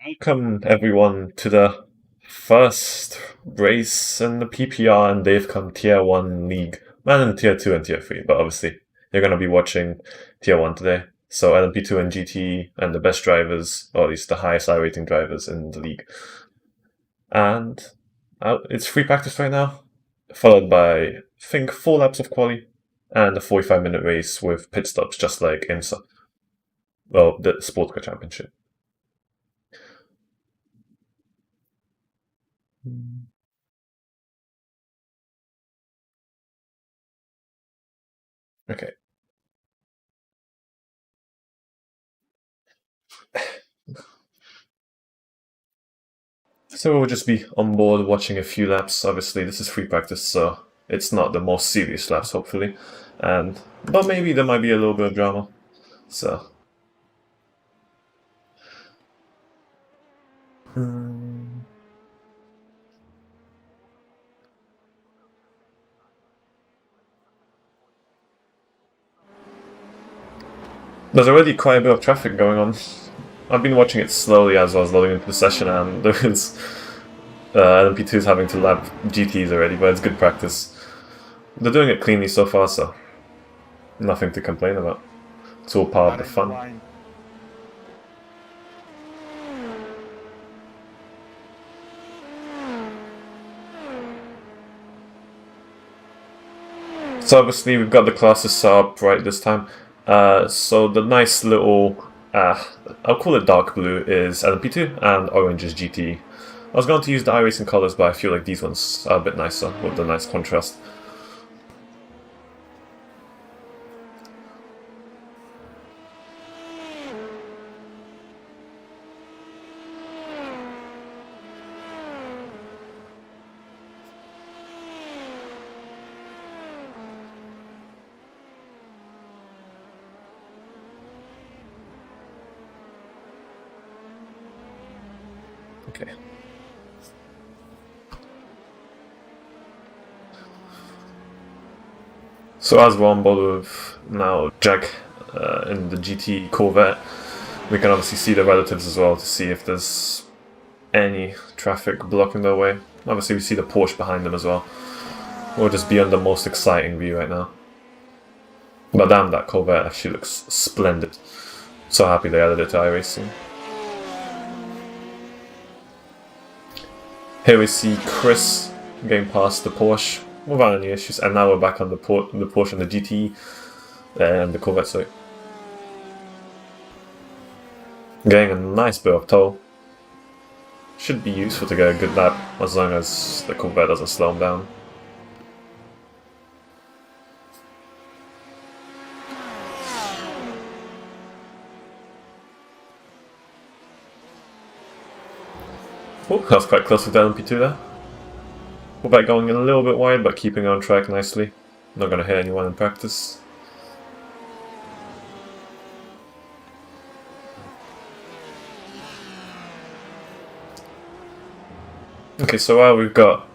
Welcome everyone to the first race in the PPR and DaveCam Tier 1 League. And in Tier 2 and Tier 3, but obviously you're going to be watching Tier 1 today. So LMP2 and GT and the best drivers, or at least the highest iRating drivers in the league. And it's free practice right now, followed by, I think, 4 laps of quali and a 45-minute race with pit stops, just like IMSA. Well, the Sports Car Championship. Okay. So we'll just be on board watching a few laps. Obviously, this is free practice, so it's not the most serious laps, hopefully. But maybe there might be a little bit of drama. So. There's already quite a bit of traffic going on. I've been watching it slowly as I was loading into the session, and there is LMP2s having to lap GTs already, but it's good practice. They're doing it cleanly so far, so nothing to complain about. It's all part of the fun. So obviously we've got the classes set up right this time. So the nice little, I'll call it dark blue, is LMP2 and orange is GT. I was going to use the iRacing colors, but I feel like these ones are a bit nicer with the nice contrast. Okay. So as we're on board with now Jack in the GT Corvette, we can obviously see the relatives as well to see if there's any traffic blocking their way. Obviously we see the Porsche behind them as well. We'll just be on the most exciting view right now. But damn, that Corvette actually looks splendid. So happy they added it to iRacing. Here we see Chris getting past the Porsche without any issues, and now we're back on the Porsche and the GT and the Corvette, sorry. Getting a nice bit of tow. Should be useful to get a good lap as long as the Corvette doesn't slow him down. Oh, that was quite close with the LMP2 there. Corvette going a little bit wide, but keeping on track nicely. Not going to hit anyone in practice. Okay, so while we've got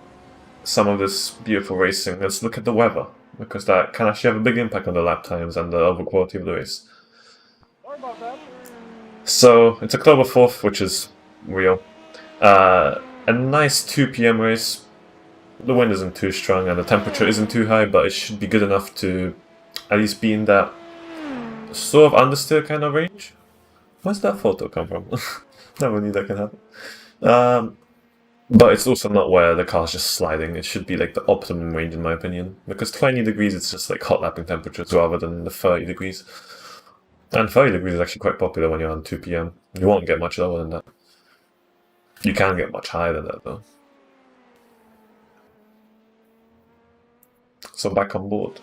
some of this beautiful racing, let's look at the weather, because that can actually have a big impact on the lap times and the overall quality of the race. Sorry about that. So, it's October 4th, which is real. A nice 2 PM race. The wind isn't too strong and the temperature isn't too high, but it should be good enough to at least be in that sort of understeer kind of range. Where's that photo come from? Never knew that could happen. But it's also not where the car's just sliding. It should be like the optimum range in my opinion. Because 20 degrees it's just like hot lapping temperatures rather than the 30 degrees. And 30 degrees is actually quite popular when you're on 2 PM. You won't get much lower than that. You can get much higher than that though. So back on board.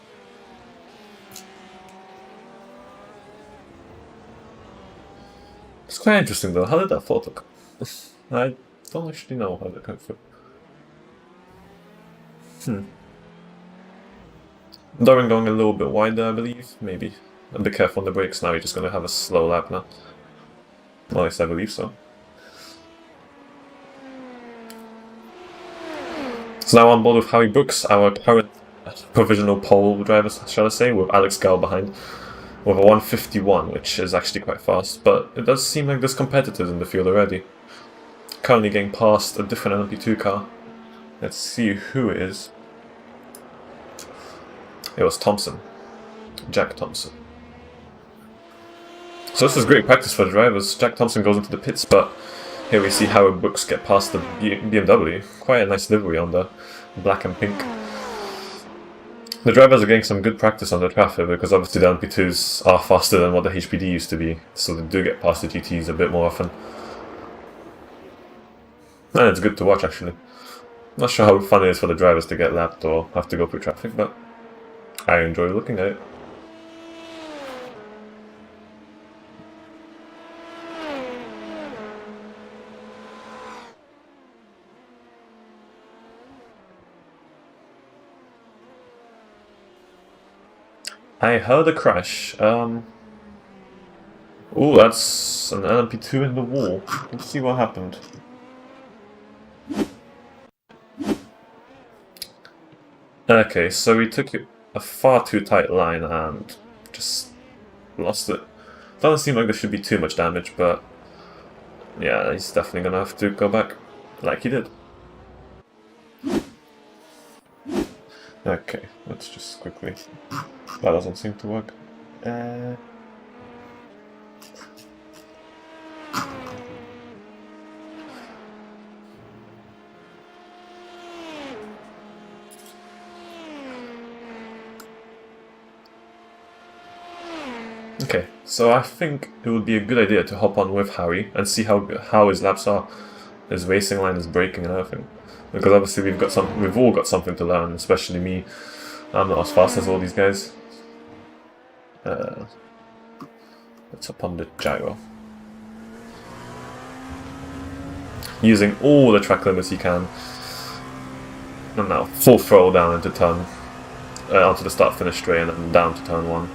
It's quite interesting though. How did that photo come? I don't actually know how that came through. Doran going a little bit wider, I believe. Maybe. And be careful on the brakes now. You're just going to have a slow lap now. At least I believe so. So now on board with Harry Brooks, our current provisional pole driver, shall I say, with Alex Gall behind. with a 151, which is actually quite fast, but it does seem like there's competitors in the field already. Currently getting past a different LMP2 car. Let's see who it is. It was Thompson. Jack Thompson. So this is great practice for the drivers. Jack Thompson goes into the pits, but here we see Howard Brooks get past the BMW. Quite a nice livery on the black and pink. The drivers are getting some good practice on the traffic because obviously the LMP2s are faster than what the HPD used to be, so they do get past the GTs a bit more often. And it's good to watch actually. Not sure how fun it is for the drivers to get lapped or have to go through traffic, but I enjoy looking at it. I heard a crash. Ooh, that's an LMP2 in the wall. Let's see what happened. Okay, so he took a far too tight line and just lost it. Doesn't seem like there should be too much damage, but yeah, he's definitely gonna have to go back like he did. Okay, let's just quickly... That doesn't seem to work. Okay, so I think it would be a good idea to hop on with Harry and see how his laps are. His racing line is braking and everything. Because obviously we've all got something to learn, especially me. I'm not as fast as all these guys. Let's hop on the gyro. Using all the track limits you can. And now full throttle down into turn, onto the start finish straight and then down to turn 1.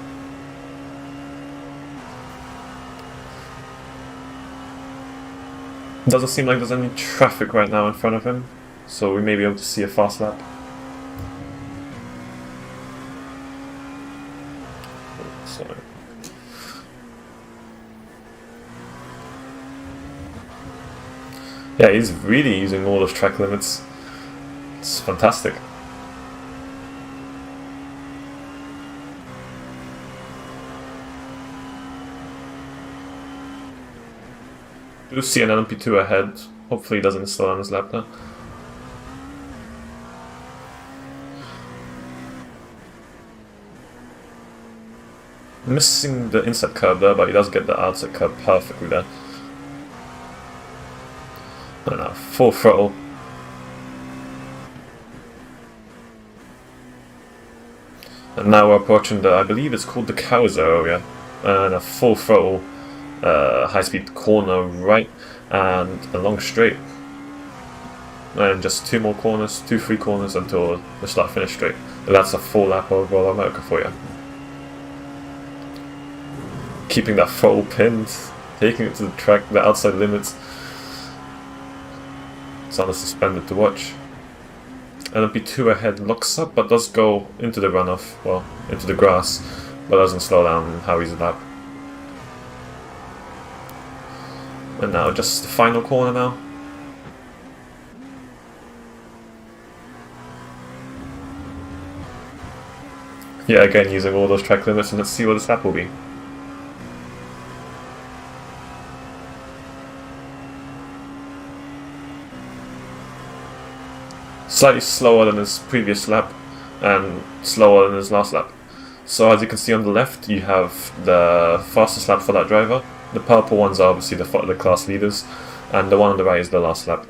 Doesn't seem like there's any traffic right now in front of him, so we may be able to see a fast lap. Sorry. Yeah, he's really using all those track limits. It's fantastic. Do see an LMP2 ahead. Hopefully he doesn't slow down his lap now. Missing the inside curb there, but he does get the outside curb perfectly there. And now, full throttle. And now we're approaching the, I believe it's called the Cowser area. And a full throttle high-speed corner right and a long straight. And just 2 more corners, 2 free corners until the start-finish straight. And that's a full lap of Royal America for you. Keeping that throttle pinned, taking it to the track, the outside limits. It's on a suspended to watch. LMP2 ahead locks up, but does go into the runoff, well, into the grass, but doesn't slow down Howie's lap. And now just the final corner now. Yeah, again using all those track limits, and let's see what this lap will be. Slightly slower than his previous lap and slower than his last lap. So as you can see on the left, you have the fastest lap for that driver. The purple ones are obviously the class leaders, and the one on the right is the last lap.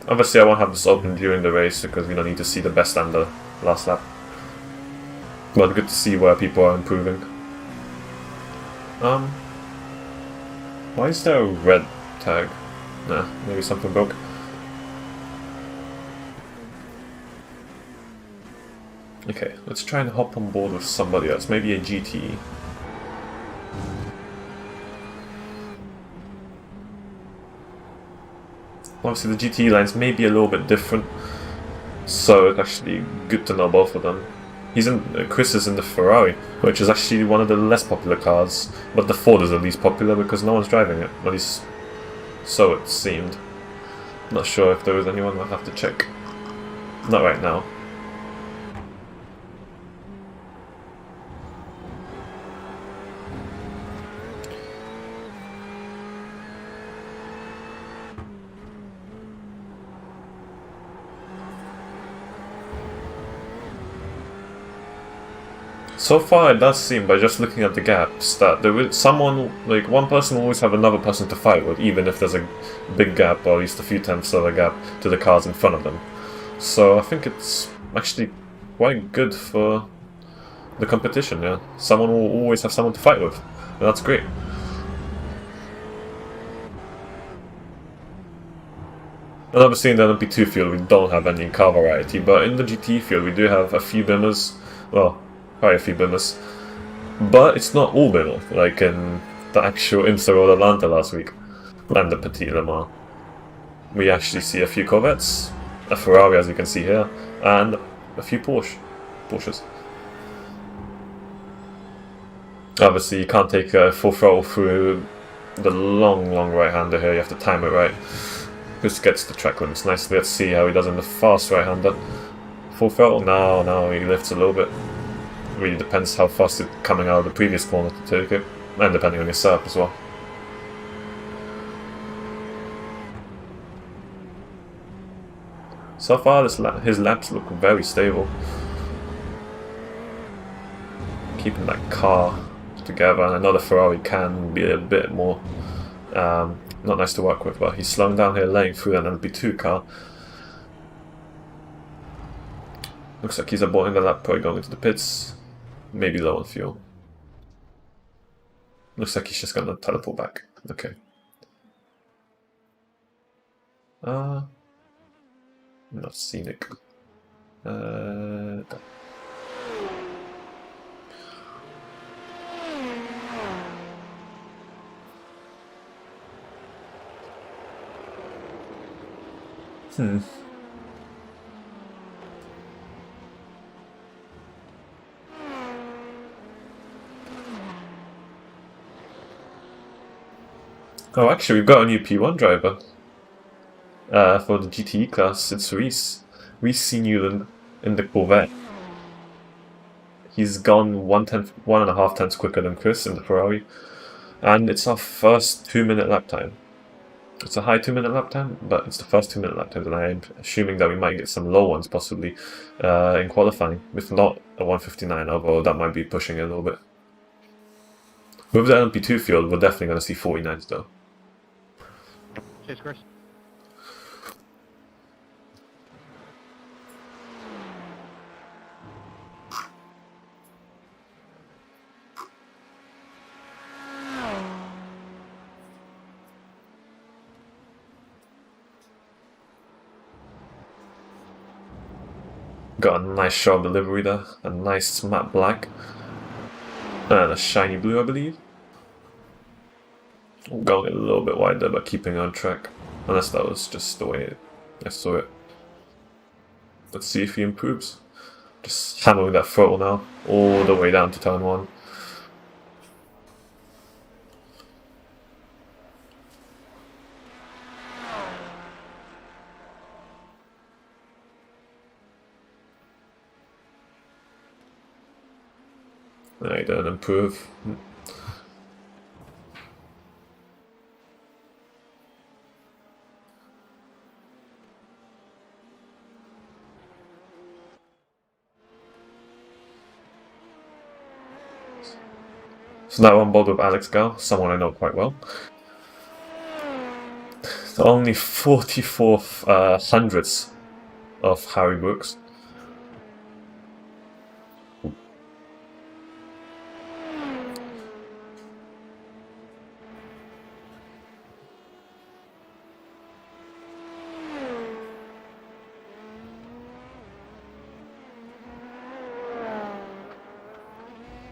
Obviously I won't have this open during the race because we don't need to see the best and the last lap. But good to see where people are improving. Why is there a red tag? Nah, maybe something broke. Okay, let's try and hop on board with somebody else, maybe a GT. Obviously the GT lines may be a little bit different, so it's actually good to know both of them. Chris is in the Ferrari, which is actually one of the less popular cars, but the Ford is the least popular because no one's driving it. At least so it seemed. Not sure if there is anyone. I'll have to check. Not right now. So far, it does seem, by just looking at the gaps, that there is someone, like, one person will always have another person to fight with, even if there's a big gap, or at least a few tenths of a gap, to the cars in front of them. So I think it's actually quite good for the competition, yeah. Someone will always have someone to fight with, and that's great. And obviously in the LMP2 field we don't have any car variety, but in the GT field we do have a few bimmers, well, quite a few bimmers. But it's not all bimmer, like in the actual Insta Road Atlanta last week, and the Petit Le Mans. We actually see a few Corvettes, a Ferrari as you can see here, and a few Porsches. Obviously you can't take a full throttle through the long right-hander here, you have to time it right. This gets the track limits nicely. Let's see how he does in the fast right-hander. Full throttle? No, he lifts a little bit. Really depends how fast it's coming out of the previous corner to take it, and depending on your setup as well. So far, his laps look very stable. Keeping that car together, and I know the Ferrari can be a bit more not nice to work with, but he's slowing down here, laying through an LP2 car. Looks like he's aborting the lap, probably going into the pits. Maybe low on fuel. Looks like he's just gonna teleport back. Okay. Not scenic. Oh, actually, we've got a new P1 driver for the GTE class. It's Reese. Reese Newland in the Corvette. He's gone 1.5 tenths quicker than Chris in the Ferrari, and it's our first 2-minute lap time. It's a high 2-minute lap time, but it's the first 2-minute lap time, and I'm assuming that we might get some low ones possibly in qualifying, if not a 1:59, although that might be pushing it a little bit. With the LMP2 field, we're definitely going to see 49s though. Cheers, Chris. Got a nice sharp delivery there, a nice matte black, and a shiny blue, I believe. Going a little bit wide there, but keeping on track, unless that was just the way I saw it. Let's see if he improves. Just hammering that throttle now, all the way down to turn 1. No, he didn't improve. So now I'm board with Alex Gal, someone I know quite well. Only 44 hundredths of Harry Brooks.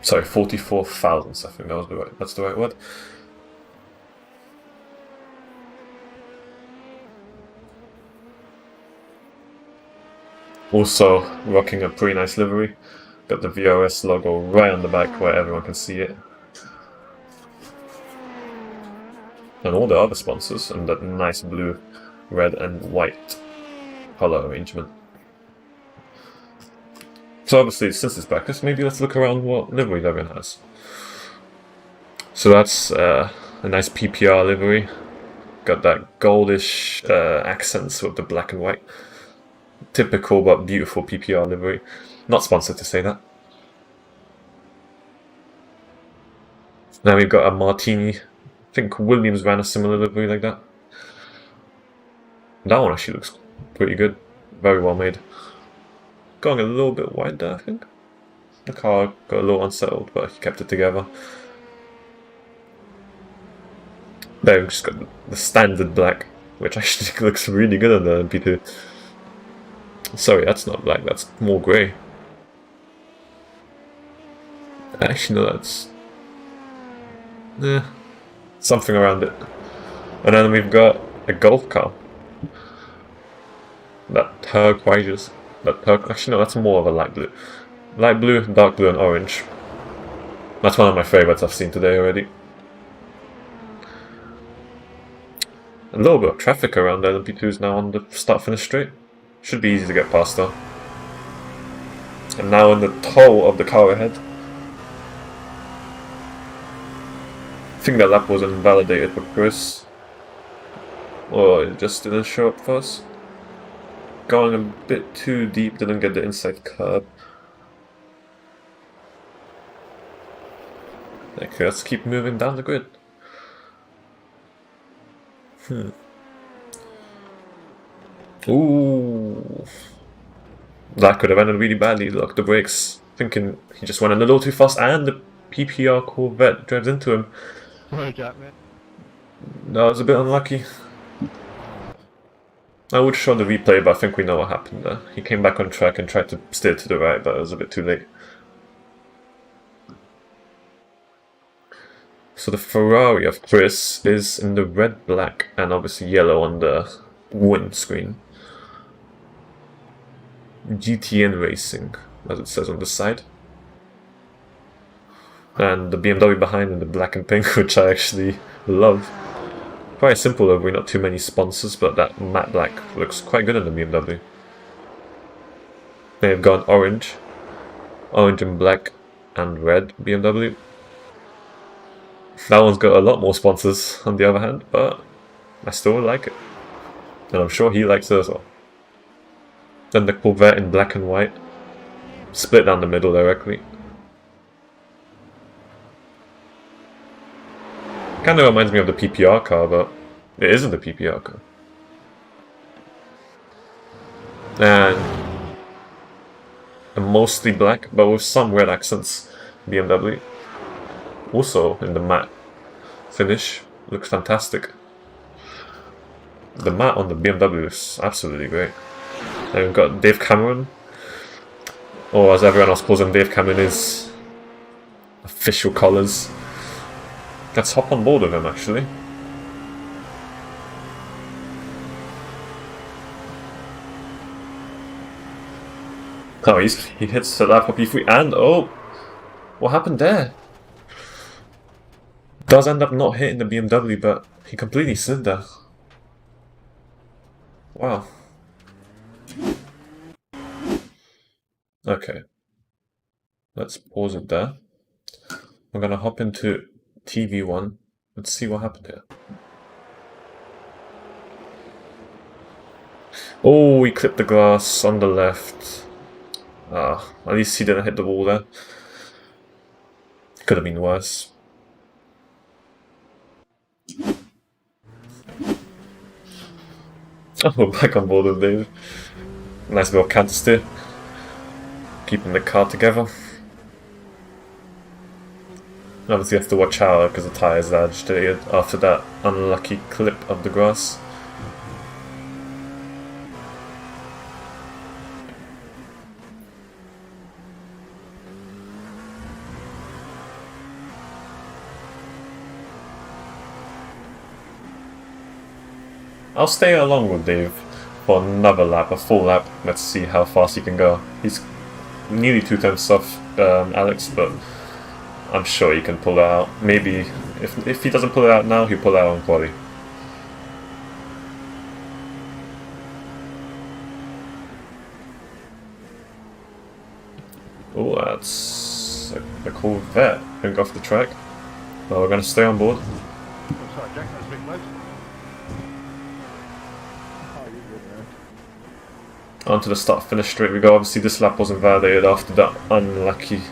Sorry, 44 thousandths, I think that's the right word. Also rocking a pretty nice livery. Got the VRS logo right on the back where everyone can see it. And all the other sponsors, and that nice blue, red and white color arrangement. So obviously, since it's back, maybe let's look around what livery everyone has. So that's a nice PPR livery. Got that goldish accents with the black and white. Typical but beautiful PPR livery. Not sponsored to say that. Now we've got a Martini. I think Williams ran a similar livery like that. That one actually looks pretty good. Very well made. Going a little bit wide there, I think. The car got a little unsettled, but he kept it together. There we've just got the standard black, which actually looks really good on the MP2. Sorry, that's not black, that's more grey. Actually, no, that's... something around it. And then we've got a golf car. That turquoise. Actually, no, that's more of a light blue. Light blue, dark blue, and orange. That's one of my favourites I've seen today already. A little bit of traffic around there. The LMP2 is now on the start-finish straight. Should be easy to get past though. And now in the toe of the car ahead. I think that lap was invalidated for Chris. Or it just didn't show up for us. Going a bit too deep, didn't get the inside curb. Okay, let's keep moving down the grid. Ooh. That could have ended really badly. Locked the brakes. Thinking he just went a little too fast and the PPR Corvette drives into him. What a Jack, man. That was a bit unlucky. I would show the replay, but I think we know what happened there. He came back on track and tried to steer to the right, but it was a bit too late. So the Ferrari of Chris is in the red, black, and obviously yellow on the windscreen. GTN Racing, as it says on the side. And the BMW behind in the black and pink, which I actually love. Quite simple livery, not too many sponsors, but that matte black looks quite good on the BMW. They've got orange and black and red BMW. That one's got a lot more sponsors on the other hand, but I still like it. And I'm sure he likes it as well. Then the Corvette in black and white, split down the middle directly. Kind of reminds me of the PPR car, but it isn't the PPR car. And a mostly black, but with some red accents, BMW. Also in the matte finish, looks fantastic. The matte on the BMW is absolutely great. And we've got Dave Cameron, or as everyone else calls him, Dave Cameron is official colours. Let's hop on board with him actually. Oh, he hits the lap of P3 and oh! What happened there? Does end up not hitting the BMW, but he completely slid there. Wow. Okay. Let's pause it there. We're gonna hop into TV1. Let's see what happened here. Oh, he clipped the glass on the left. Ah, at least he didn't hit the wall there. Could have been worse. Oh, we're back on board with Dave. Nice little counter steer. Keeping the car together. Obviously you have to watch out because the tyres are agitated after that unlucky clip of the grass. I'll stay along with Dave for another lap, a full lap. Let's see how fast he can go. He's nearly 2 tenths off Alex, but I'm sure he can pull it out. Maybe if he doesn't pull it out now, he'll pull it out on quali. Oh, that's a cool vet. Can go off the track. Well, we're going to stay on board. Oh, sorry, Jack, that was a bit close. Oh, you're good, man. Onto the start-finish straight we go. Obviously, this lap wasn't validated after that unlucky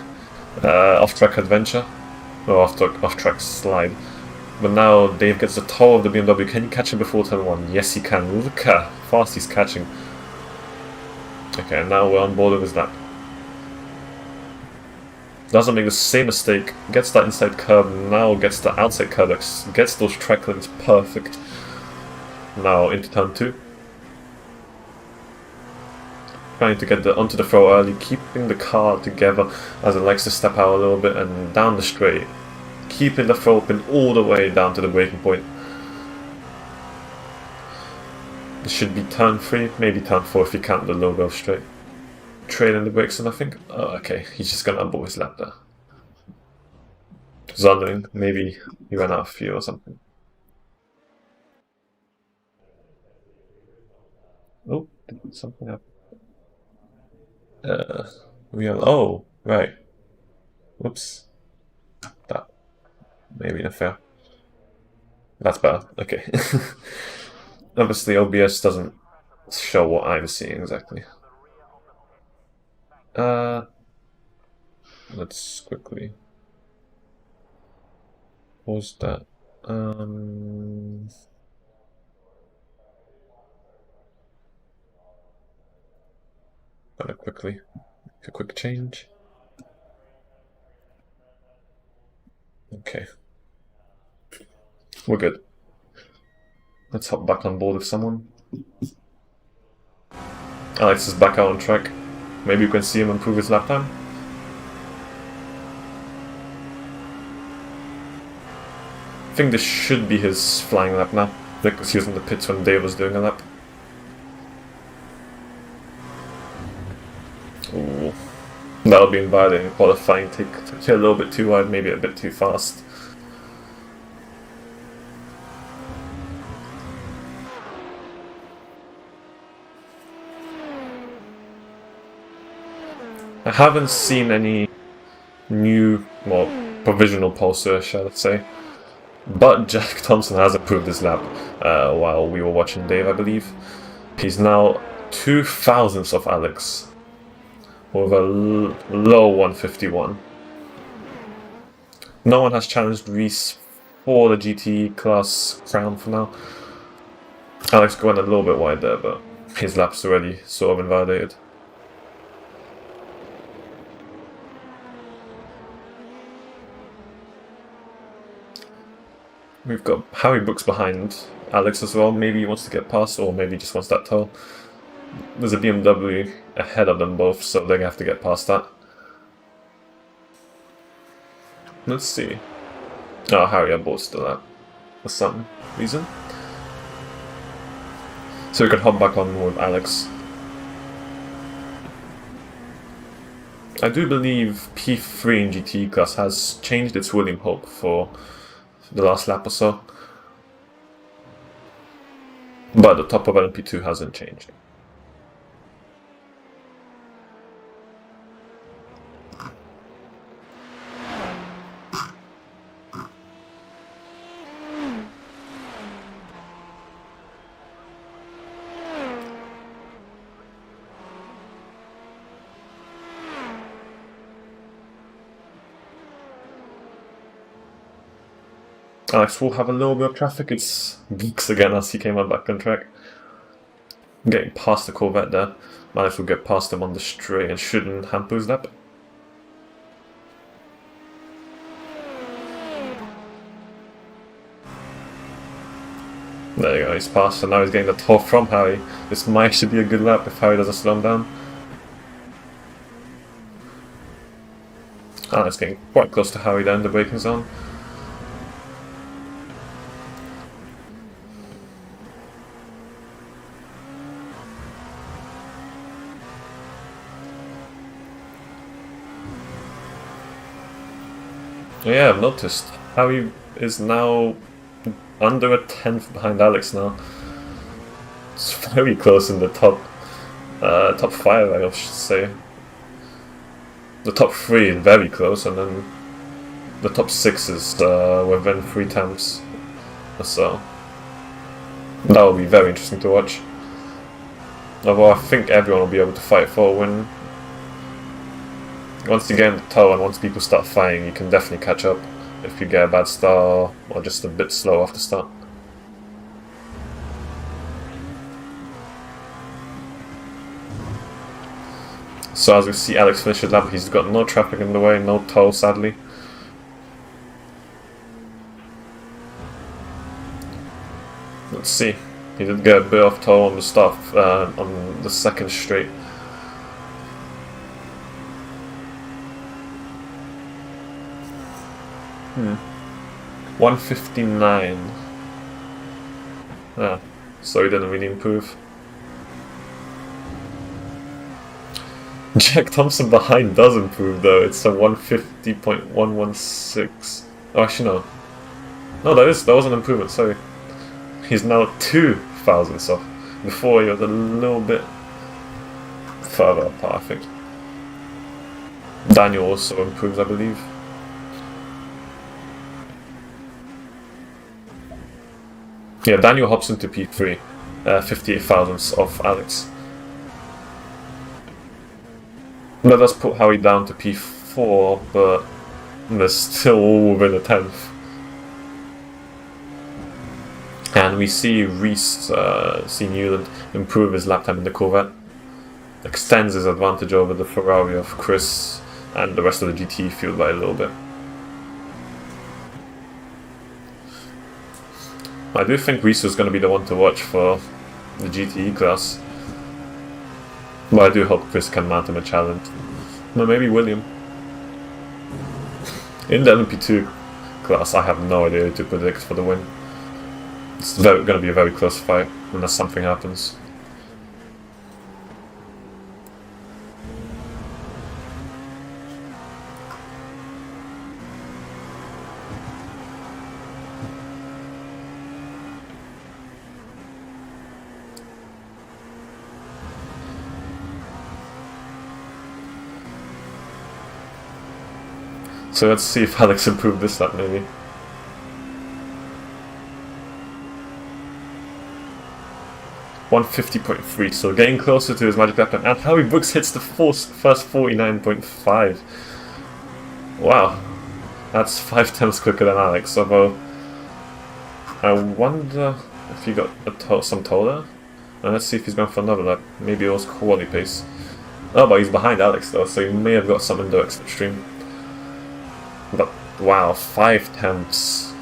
off-track adventure. Or off-track slide. But now Dave gets the toe of the BMW. Can you catch him before turn 1? Yes, he can. Look how fast he's catching. Okay, now we're on board with his lap. Doesn't make the same mistake. Gets that inside curb. Now gets the outside curb. Gets those track limits perfect. Now into turn 2. Trying to get onto the throw early, keeping the car together as it likes to step out a little bit and down the straight. Keeping the throw open all the way down to the braking point. This should be turn 3, maybe turn 4 if you count the logo straight. Trailing the brakes and I think, oh okay, he's just gonna unbolt his lap there. Just wondering, maybe he ran out of fuel or something. Oh, did something happen? Oh, right. Whoops. That. Maybe not fair. That's bad. Okay. Obviously, OBS doesn't show what I'm seeing exactly. Let's quickly pause that. Gotta quickly make a quick change. Okay. We're good. Let's hop back on board with someone. Alex is back out on track. Maybe we can see him improve his lap time. I think this should be his flying lap now, because he was in the pits when Dave was doing a lap. Ooh. That'll be invalidating qualifying. Take it a little bit too wide, maybe a bit too fast. I haven't seen any new, well, provisional pulsar, shall I say. But Jack Thompson has improved his lap while we were watching Dave, I believe. He's now 2/1000ths of Alex with a low 151. No one has challenged Reese for the GT class crown for now. Alex going a little bit wide there, but his lap's already sort of invalidated. We've got Harry Brooks behind Alex as well. Maybe he wants to get past, or maybe he just wants that toe. There's a BMW ahead of them both, so they're gonna have to get past that. Let's see. Oh, Harry aborts the lap for some reason. So we can hop back on with Alex. I do believe P3 in GT class has changed its William Hope for the last lap or so. But the top of LMP2 hasn't changed. Alex will have a little bit of traffic. It's Geeks again as he came out back on track. Getting past the Corvette there. Alex will get past him on the straight and shouldn't hamper his lap. There you go, he's passed, and now he's getting the toe from Harry. This might actually be a good lap if Harry doesn't slow him down. Alex getting quite close to Harry there in the braking zone. Yeah, I've noticed how he is now under a tenth behind Alex now. It's very close in the top 5, I should say. The top 3 is very close, and then the top 6 is within 3 tenths or so. That will be very interesting to watch. Although I think everyone will be able to fight for a win. Once you get in the tow and once people start fighting, you can definitely catch up if you get a bad start or just a bit slow off the start. So as we see Alex finish his lap, he's got no traffic in the way, no tow sadly. Let's see. He did get a bit off tow on the start, on the second straight. Hmm. 159. Ah, so he didn't really improve. Jack Thompson behind does improve though, it's a 150.116. Oh, actually no. No, that was an improvement, sorry. He's now 2 thousandths off. Before he was a little bit further apart, I think. Daniel also improves, I believe. Yeah, Daniel hops into P3, 58 thousandths off Alex. That does put Howie down to P4, but they're still all within a tenth. And we see Reese, see Newland improve his lap time in the Corvette. Extends his advantage over the Ferrari of Chris and the rest of the GT field by a little bit. I do think Reese is going to be the one to watch for the GTE class. But I do hope Chris can mount him a challenge. No, maybe William. In the LMP2 class, I have no idea who to predict for the win. It's going to be a very close fight unless something happens. So let's see if Alex improved this lap, maybe. .150.3, so getting closer to his magic lap time. And Howie Brooks hits the first 49.5. Wow, that's 5 times quicker than Alex. Although I wonder if he got some tow there. And let's see if he's going for another lap. Maybe it was quality pace. Oh, but he's behind Alex though, so he may have got some indirect slipstream. But wow, 5 tenths.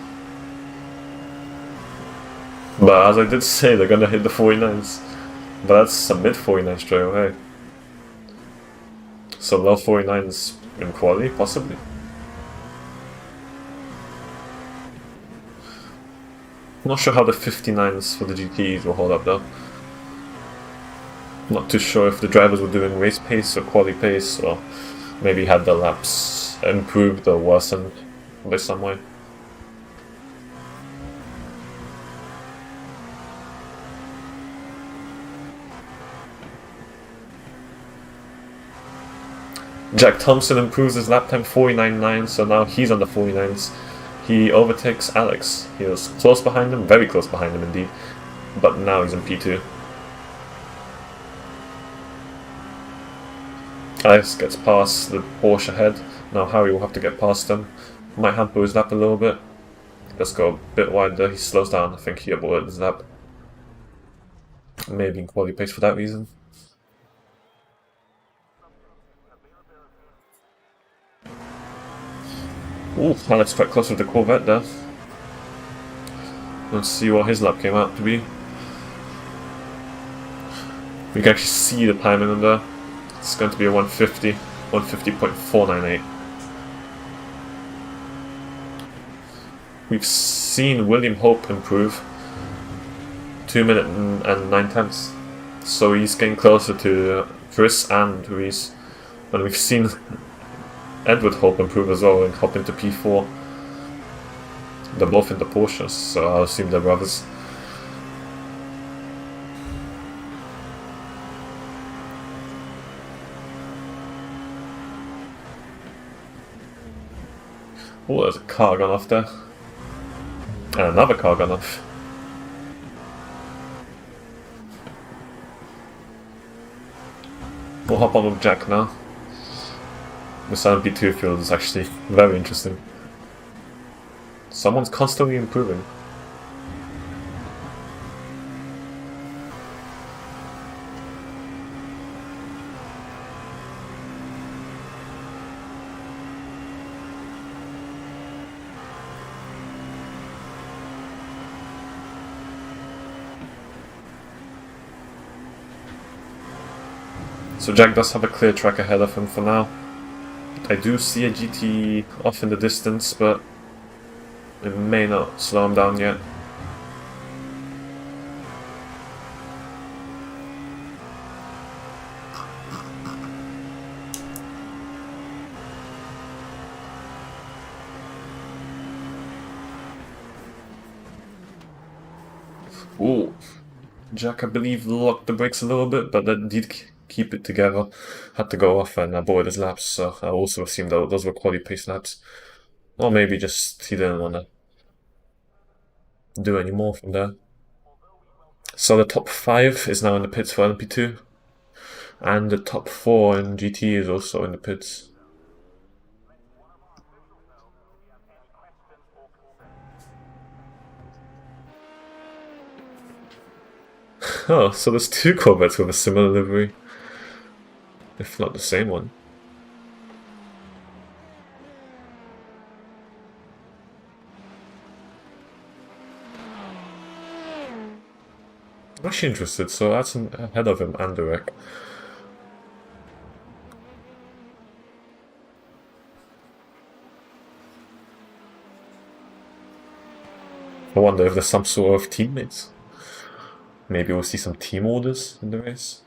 But as I did say, they're gonna hit the 49s. But that's a mid 49 straight away. So low 49s in quality, possibly. Not sure how the 59s for the GTs will hold up though. Not too sure if the drivers were doing race pace or quality pace, or maybe had the laps improved or worsened by some way. Jack Thompson improves his lap time 49.9, so now he's on the 49s. He overtakes Alex. He was close behind him, very close behind him indeed, but now he's in P2. Alex gets past the Porsche ahead. Now Harry will have to get past him. Might hamper his lap a little bit. Let's go a bit wider. He slows down. I think he aborted his lap. Maybe in quality pace for that reason. Ooh, Alex quite close with the Corvette there. Let's see what his lap came out to be. We can actually see the timing in there. It's going to be a 150, 150.498. We've seen William Hope improve 2 minutes and 9 tenths. So he's getting closer to Chris and Reese. And we've seen Edward hope improve as well and hop into P4. They're both in the Porsches, so I'll assume they're brothers. Oh, there's a car gone off there. And another car gone off. We'll hop on with Jack now. This LMP2 field is actually very interesting. Someone's constantly improving. So Jack does have a clear track ahead of him for now. I do see a GT off in the distance, but it may not slow him down yet. Ooh, Jack, I believe, locked the brakes a little bit, but that did keep it together. Had to go off and avoid his laps, so I also assumed that those were quality pace laps. Or maybe just he didn't want to do any more from there. So the top 5 is now in the pits for LMP2, and the top 4 in GT is also in the pits. Oh, so there's 2 Corvettes with a similar livery, if not the same one. I'm actually interested, so that's ahead of him and Derek. I wonder if there's some sort of teammates. Maybe we'll see some team orders in the race.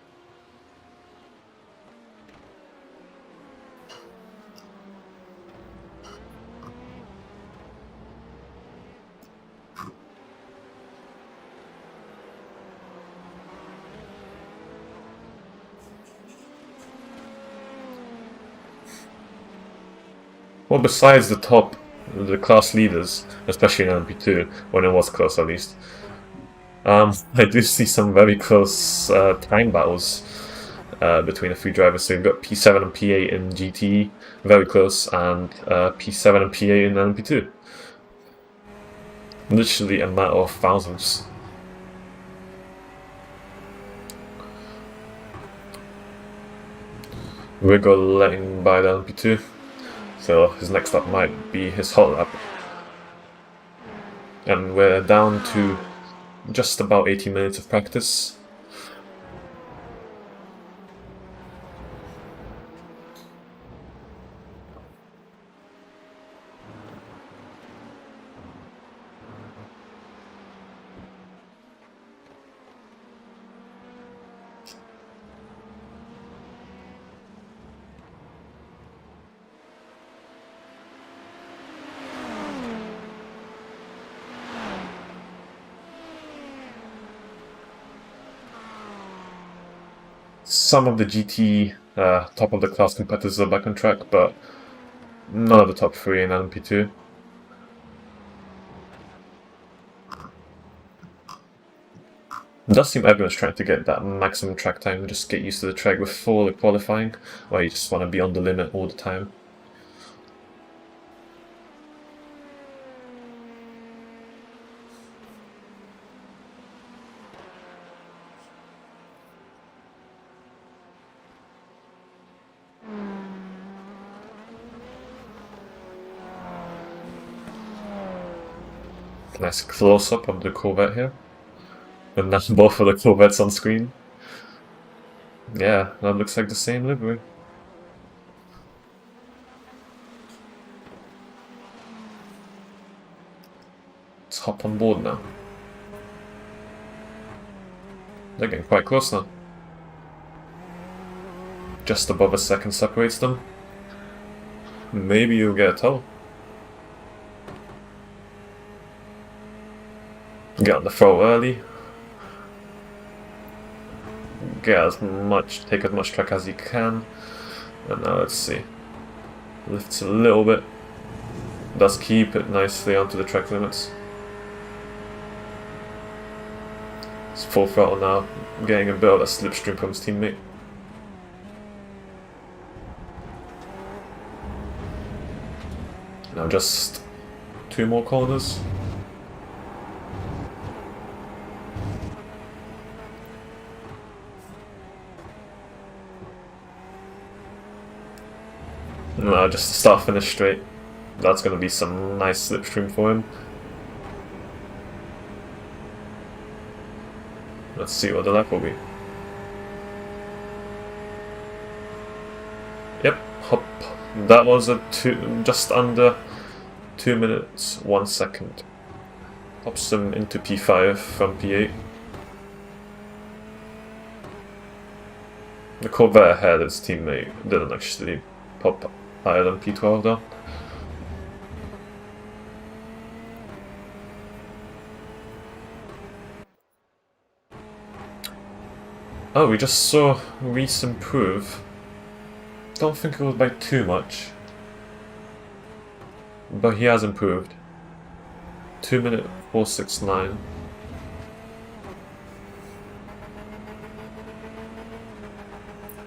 Well, besides the class leaders, especially in LMP2, when it was close at least, I do see some very close time battles between a few drivers. So you've got P7 and P8 in GT, very close, and P7 and P8 in LMP2. Literally a matter of thousands. Rigor letting by the LMP2. So his next lap might be his hot lap. And we're down to just about 80 minutes of practice. Some of the GT top of the class competitors are back on track, but none of the top 3 in LMP2. It does seem everyone's trying to get that maximum track time and just get used to the track before the qualifying, where you just want to be on the limit all the time. Nice close-up of the Corvette here. And now both of the Corvettes on screen. Yeah, that looks like the same livery. Let's hop on board now. They're getting quite close now. Just above a second separates them. Maybe you'll get a tow. Get on the throw early. Take as much track as you can. And now let's see. Lifts a little bit. Does keep it nicely onto the track limits. It's full throttle now, getting a bit of a slipstream from his teammate. Now just 2 more corners. No, just start finish straight. That's going to be some nice slipstream for him. Let's see what the lap will be. Yep, hop. That was just under 2 minutes 1 second. Pops him into P5 from P8. The Corvette ahead, his teammate didn't actually pop higher than P12 though. Oh, we just saw Reese improve. Don't think it was by too much. But he has improved. 2 minute 469.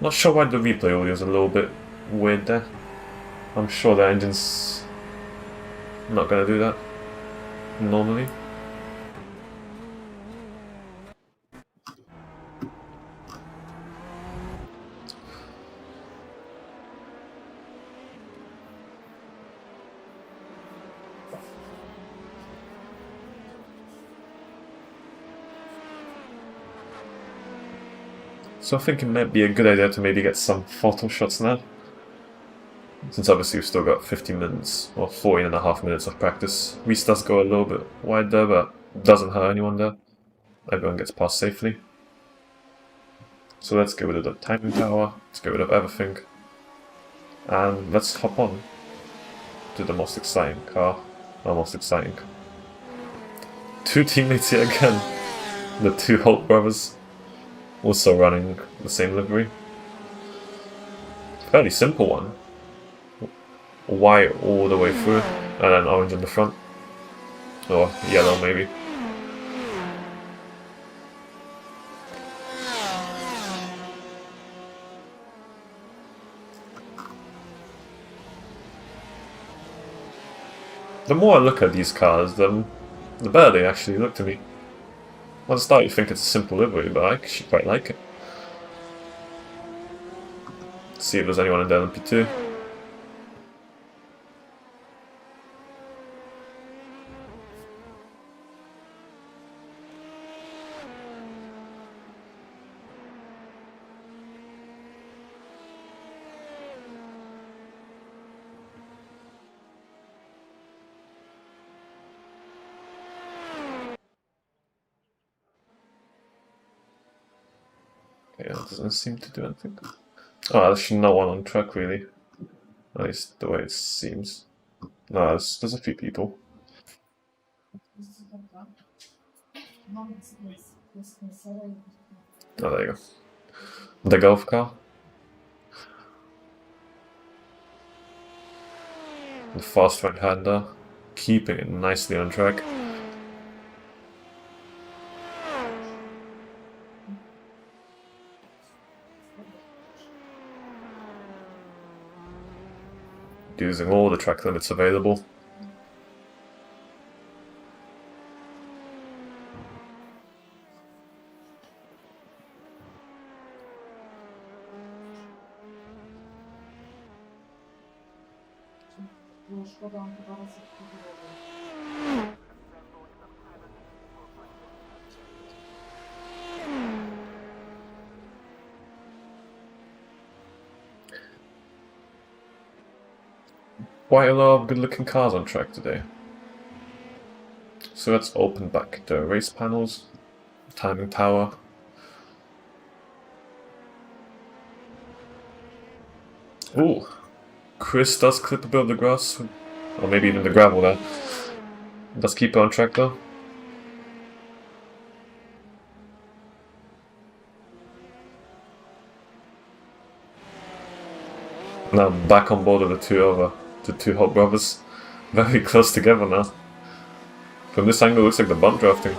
Not sure why the replay audio is a little bit weird there. I'm sure the engine's not gonna do that normally. So I think it might be a good idea to maybe get some photo shots now. Since obviously we've still got 15 minutes, or 14.5 minutes of practice. Reese does go a little bit wide there, but doesn't hurt anyone there. Everyone gets past safely. So let's get rid of the timing tower, let's get rid of everything. And let's hop on to the most exciting car. Almost exciting. 2 teammates here again. The 2 Holt brothers. Also running the same livery. Fairly simple one. White all the way through, and then orange in the front. Or yellow maybe. The more I look at these cars, the better they actually look to me. At the start you think it's a simple livery, but I actually quite like it. Let's see if there's anyone in the LMP2. Yeah, it doesn't seem to do anything. Oh, there's no one on track really. At least the way it seems. No, there's a few people. Oh, there you go. The golf car. The fast right-hander. Keeping it nicely on track. Using all the track limits available. Quite a lot of good looking cars on track today. So let's open back the race panels, timing tower. Ooh, Chris does clip a bit of the grass, or maybe even the gravel there. Does keep it on track though. Now I'm back on board with the two hot brothers. Very close together now. From this angle, it looks like the bump drafting.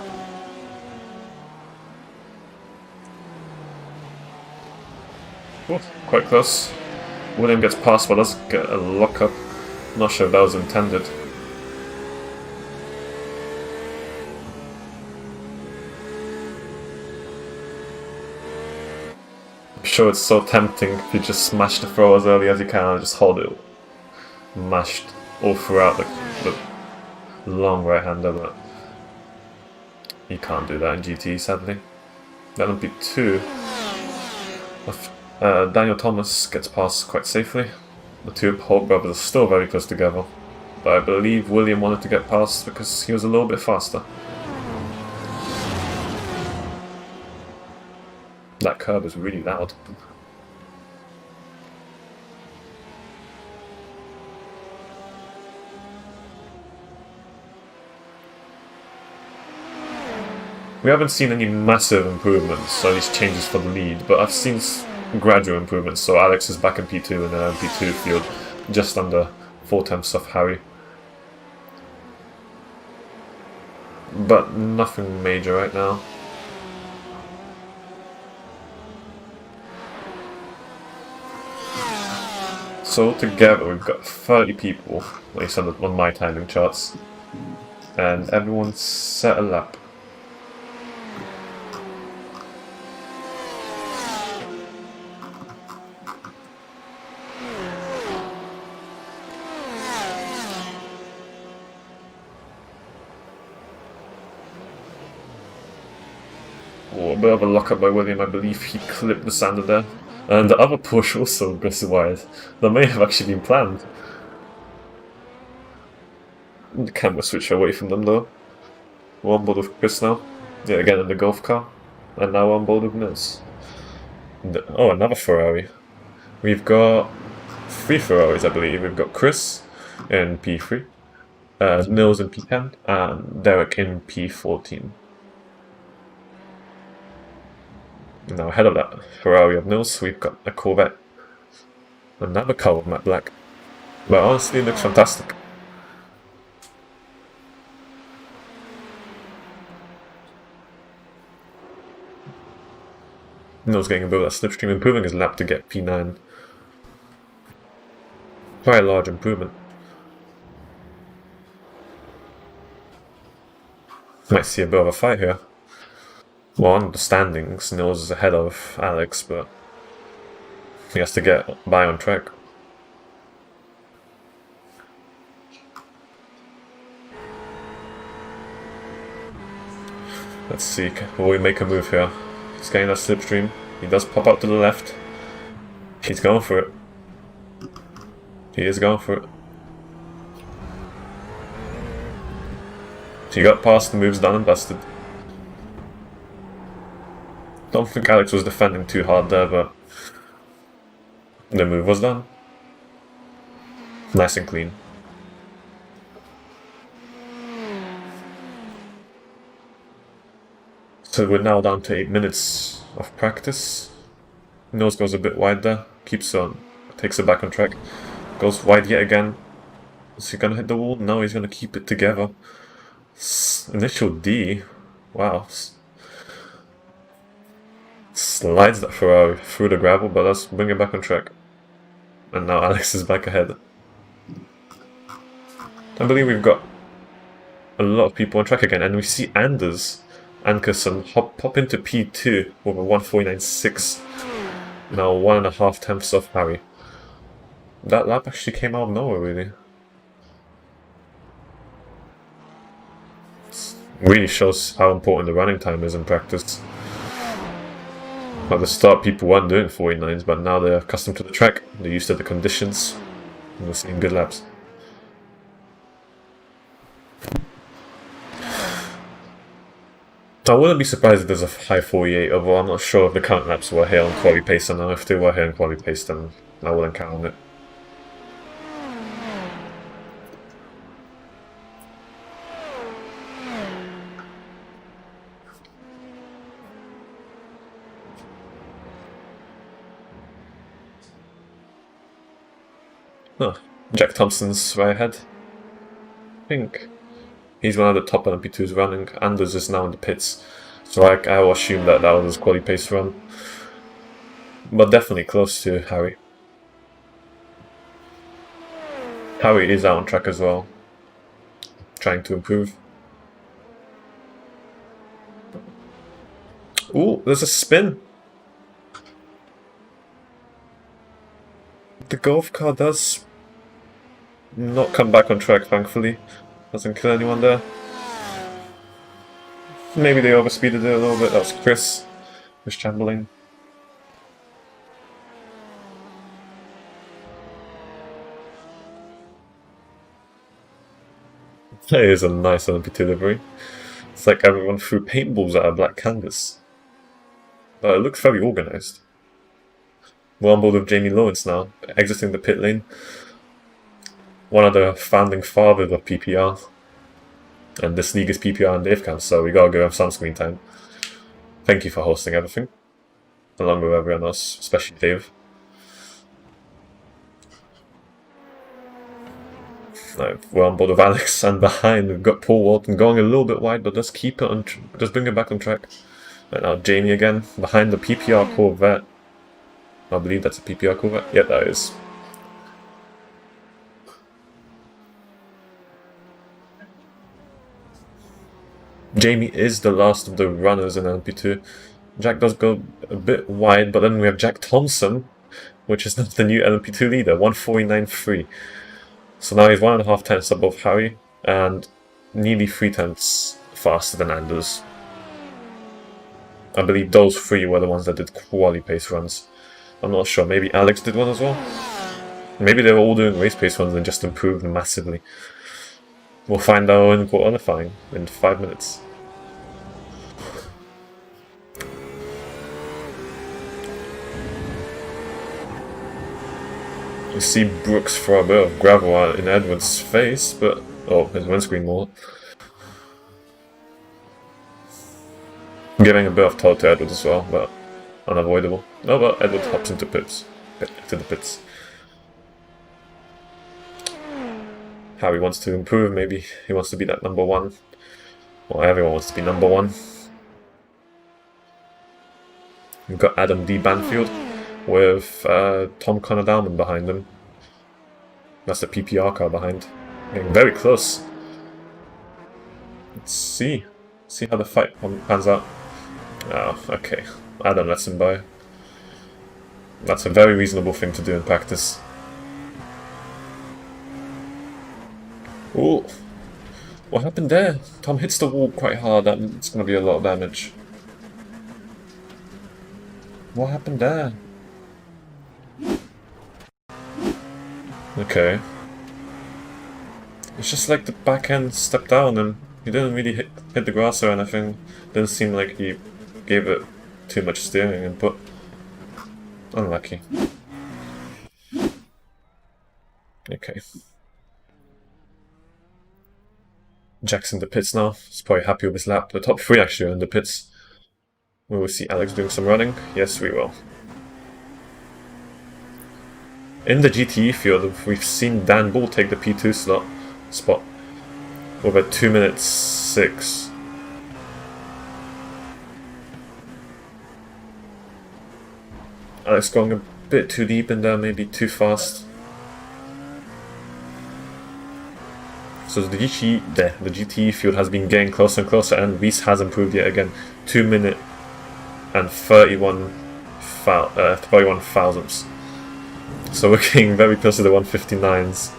Ooh, quite close. William gets past, but does get a lockup. Not sure if that was intended. I'm sure it's so tempting if you just smash the throw as early as you can and just hold it mashed all throughout the long right-hander, but you can't do that in GT, sadly. That'll be 2. Daniel Thomas gets past quite safely. The two Holt brothers are still very close together, but I believe William wanted to get past because he was a little bit faster. That curb is really loud. We haven't seen any massive improvements, or at least changes for the lead, but I've seen gradual improvements. So Alex is back in P2 in the P2 field, just under 4/10 off Harry. But nothing major right now. So together we've got 30 people, at least on my timing charts, and everyone's set a lap. Oh, a bit of a lockup by William, I believe he clipped the sander there. And the other push also goes wide. That may have actually been planned. The camera switch away from them though. We're on board with Chris now. Yeah, again in the golf car. And now on board with Nils. Oh, another Ferrari. We've got 3 Ferraris, I believe. We've got Chris in P3, Nils in P10, and Derek in P14. Now ahead of that Ferrari of Nils, we've got a Corvette. Another car with matte black. But honestly, it looks fantastic. Nils getting a bit of that slipstream, improving his lap to get P9. Quite a large improvement. Might see a bit of a fight here. Well, on the standings, Nils is ahead of Alex, but he has to get by on track. Let's see, will we make a move here? He's getting that slipstream. He does pop out to the left. He's going for it. He is going for it. He got past, the move's done and busted. Don't think Alex was defending too hard there, but the move was done. Nice and clean. So we're now down to 8 minutes of practice. Nose goes a bit wide there, keeps on, takes it back on track. Goes wide yet again. Is he gonna hit the wall? No, he's gonna keep it together. Initial D. Wow. Slides that Ferrari through the gravel, but let's bring it back on track. And now Alex is back ahead. I believe we've got a lot of people on track again, and we see Anders Ankerson pop into P2 with a 1:49.6. Now 1.5 tenths off Harry. That lap actually came out of nowhere, really. Really shows how important the running time is in practice. At the start, people weren't doing 49s, but now they're accustomed to the track, they're used to the conditions, and we're seeing good laps. I wouldn't be surprised if there's a high 48, although I'm not sure if the current laps were here on quali pace, and if they were here on quali pace, then I wouldn't count on it. Huh. Jack Thompson's right ahead. I think he's one of the top LMP2s running. Anders is now in the pits. So I will assume that that was his quality pace run. But definitely close to Harry. Harry is out on track as well. Trying to improve. Ooh, there's a spin. The golf car does not come back on track, thankfully. Doesn't kill anyone there. Maybe they overspeeded it a little bit. That was Chris Chamberlain. That is a nice LMP2 livery. It's like everyone threw paintballs at a black canvas. But it looks very organised. We're on board with Jamie Lawrence now, exiting the pit lane. One of the founding fathers of PPR. And this league is PPR and DaveCam, so we gotta give him some screen time. Thank you for hosting everything. Along with everyone else, especially Dave. Now, we're on board with Alex, and behind we've got Paul Walton going a little bit wide, but just keep it on, just bring it back on track. Right now, Jamie again, behind the PPR Corvette. I believe that's a PPR Corvette. Yeah, that is. Jamie is the last of the runners in LMP2. Jack does go a bit wide, but then we have Jack Thompson, which is the new LMP2 leader, 149.3. So now he's 1.5 tenths above Harry, and nearly 3 tenths faster than Anders. I believe those three were the ones that did quality pace runs. I'm not sure, maybe Alex did one as well? Maybe they were all doing race pace runs and just improved massively. We'll find out in qualifying in 5 minutes. You see Brooks throw a bit of gravel in Edward's face, but... oh, his windscreen more. Giving a bit of toll to Edward as well, but unavoidable. No, but Edward hops into the pits. How he wants to improve, maybe he wants to be that number one. Well, everyone wants to be number one. We've got Adam D. Banfield with Tom Connor Dalman behind him. That's the PPR car behind. Getting very close. Let's see. See how the fight pans out. Oh, okay. Adam lets him by. That's a very reasonable thing to do in practice. Ooh. What happened there? Tom hits the wall quite hard. It's going to be a lot of damage. What happened there? Okay. It's just like the back end stepped down and he didn't really hit the grass or anything. Didn't seem like he gave it too much steering input. Unlucky. Okay. Jack's in the pits now. He's probably happy with his lap. The top three actually are in the pits. We will see Alex doing some running. Yes, we will. In the GTE field, we've seen Dan Bull take the P2 spot with a 2 minutes 6. Alex going a bit too deep in there, maybe too fast. So the GTE field has been getting closer and closer, and Reese has improved yet again. 2 minute and 31 thousandths. So we're getting very close to the 159s.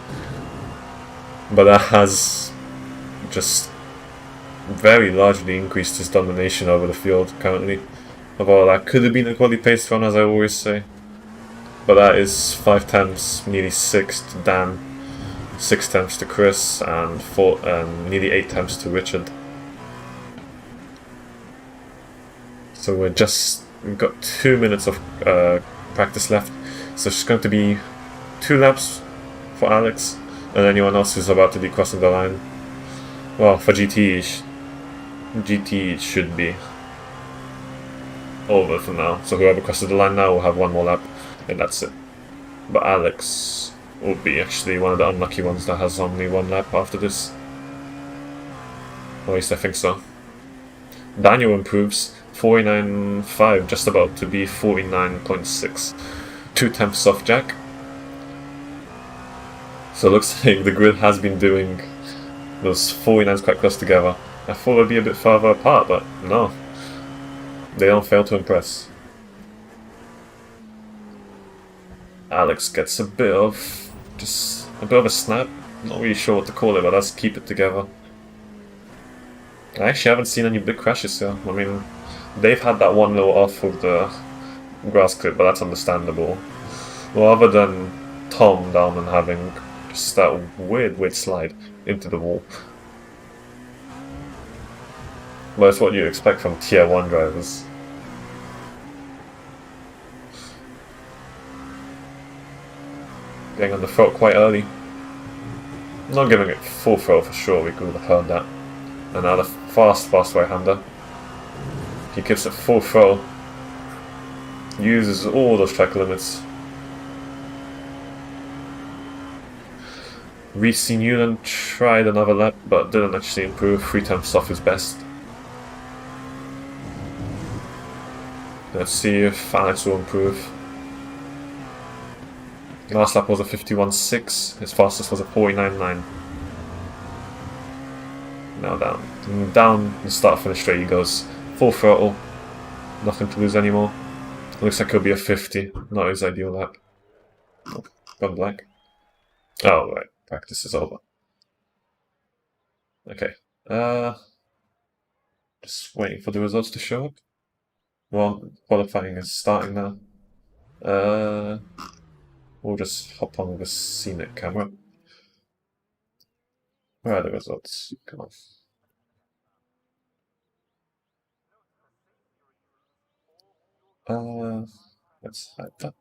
But that has just very largely increased his domination over the field currently. Although that could have been a quality pace run, as I always say. But that is 5 tenths, nearly 6 to Dan, 6 tenths to Chris, and nearly 8 tenths to Richard. So we've got 2 minutes of practice left. So it's going to be 2 laps for Alex and anyone else who's about to be crossing the line. Well, for GT it should be over for now. So whoever crosses the line now will have 1 more lap, and that's it. But Alex will be actually one of the unlucky ones that has only one lap after this. Or at least I think so. Daniel improves. 49.5, just about to be 49.6. 2/10 off Jack. So it looks like the grid has been doing those 49s quite close together. I thought it would be a bit further apart, but no. They don't fail to impress. Alex gets a bit of a snap. Not really sure what to call it, but let's keep it together. I actually haven't seen any big crashes here. I mean, they've had that one little off with the grass clip, but that's understandable. Well, other than Tom Dalman having just that weird slide into the wall. But it's what you expect from Tier 1 drivers. Getting on the throat quite early. Not giving it full throw for sure, we could have heard that. And now the fast right-hander. He gives it full throw. Uses all those track limits. Reese Newland tried another lap, but didn't actually improve. 3/10 off his best. Let's see if Alex will improve. Last lap was a 51.6, his fastest was a 49.9. Now down. And down the start-finish straight he goes. Full throttle. Nothing to lose anymore. Looks like it'll be a 50, not his ideal lap. Oh, gone blank. Oh, right. Practice is over. Okay. Just waiting for the results to show up. Well, qualifying is starting now. We'll just hop on with the scenic camera. Where are the results? Come on. Let's hide that.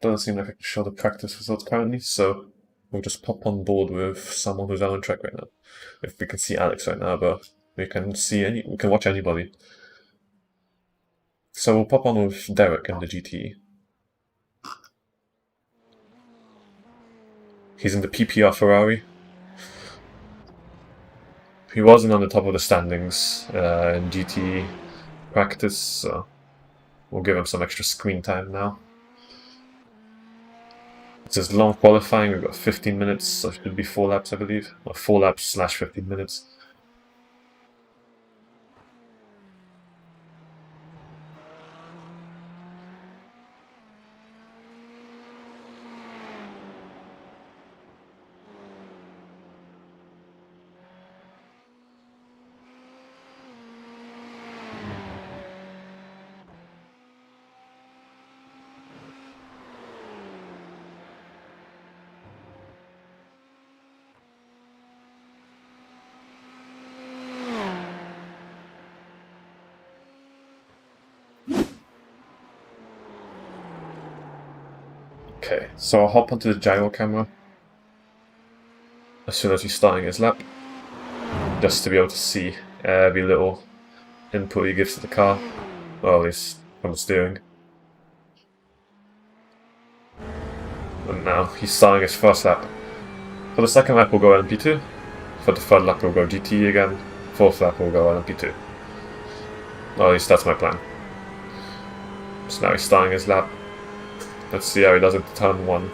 Doesn't seem like I can show the practice results currently, so we'll just pop on board with someone who's out on track right now. If we can see Alex right now, but we can watch anybody. So we'll pop on with Derek in the GTE. He's in the PPR Ferrari. He wasn't on the top of the standings in GTE practice, so we'll give him some extra screen time now. It says long qualifying, we've got 15 minutes, so it should be 4 laps I believe. Or 4 laps / 15 minutes. Okay, so I'll hop onto the gyro camera as soon as he's starting his lap, just to be able to see every little input he gives to the car, well at least from the steering. And now he's starting his first lap. For the second lap we'll go LMP2, for the third lap we'll go GT again, fourth lap we'll go LMP2. Or at least that's my plan. So now he's starting his lap. Let's see how he does into turn 1.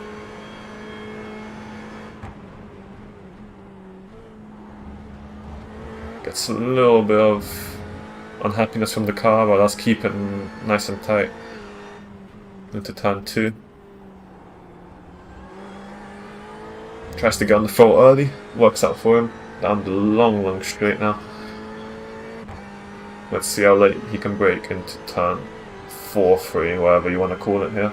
Gets a little bit of unhappiness from the car, but let's keep it nice and tight into turn 2. Tries to get on the throttle early, works out for him. Down the long straight now. Let's see how late he can brake into turn 4, 3, whatever you want to call it here.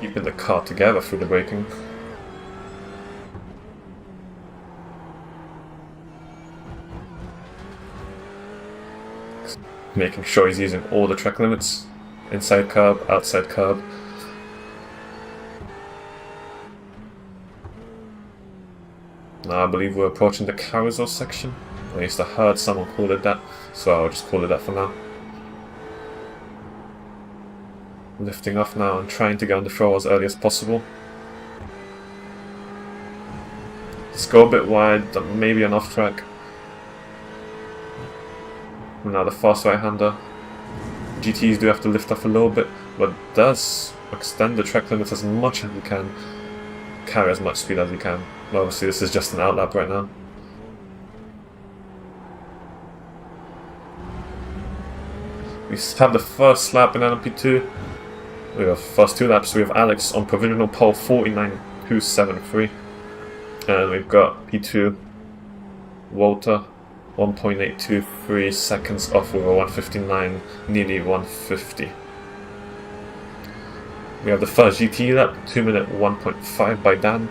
Keeping the car together through the braking. making sure he's using all the track limits. Inside curb, outside curb. Now I believe we're approaching the carousel section. I used to heard someone call it that, so I'll just call it that for now. Lifting off now and trying to get on the throw as early as possible. Let's go a bit wide, maybe an off track. Now the fast right-hander. GTs do have to lift off a little bit, but does extend the track limits as much as you can. Carry as much speed as you can. But obviously this is just an outlap right now. We have the first lap in LMP2. We have first 2 laps. We have Alex on provisional pole 49.273. And we've got P2 Walter 1.823 seconds off with a 159, nearly 150. We have the first GT lap, 2 minute 1.5 by Dan.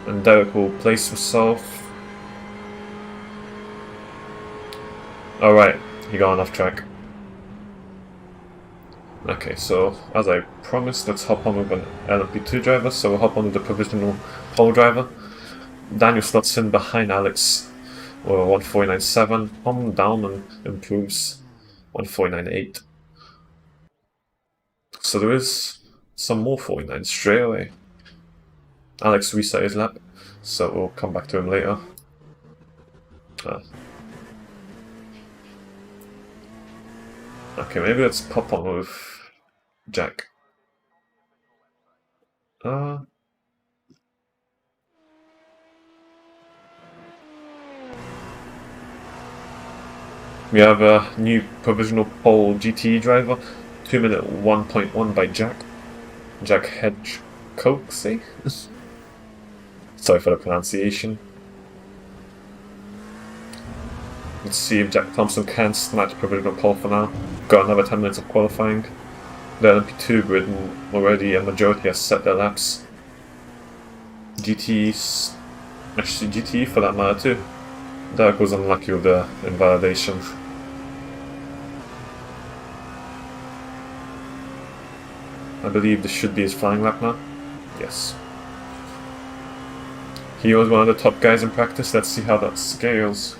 And Derek will place himself. Alright, he got on off track. Okay, so as I promised, let's hop on with an LMP2 driver. So we'll hop on with the provisional pole driver. Daniel slots in behind Alex with a 149.7. Tom down and improves 149.8. So there is some more 49 straight away. Alex reset his lap, so we'll come back to him later. Okay, maybe let's pop on with Jack. We have a new provisional pole GTE driver, 2 minute 1.1 by Jack. Jack Hedge Cokesy? Sorry for the pronunciation. Let's see if Jack Thompson can snatch provisional pole for now. Got another 10 minutes of qualifying. The LMP2 grid already a majority has set their laps. GTE's, actually GTE for that matter too. Derek was unlucky with the invalidation. I believe this should be his flying lap now. Yes. He was one of the top guys in practice. Let's see how that scales.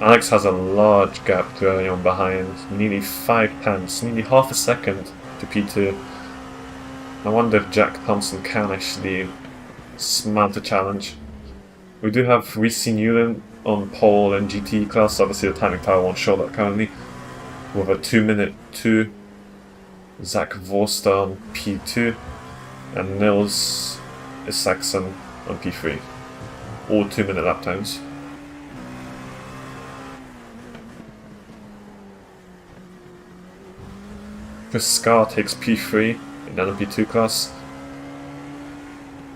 Alex has a large gap to anyone behind, nearly 5 tenths, nearly half a second to P2. I wonder if Jack Thompson can actually mount a challenge. We do have Reece Newland on pole and GT class, obviously the timing tower won't show that currently, with a 2 minute 2. Zach Vorster on P2, and Nils Isaacson on P3. All 2 minute lap times. Chris Scar takes P3 in LMP2 class.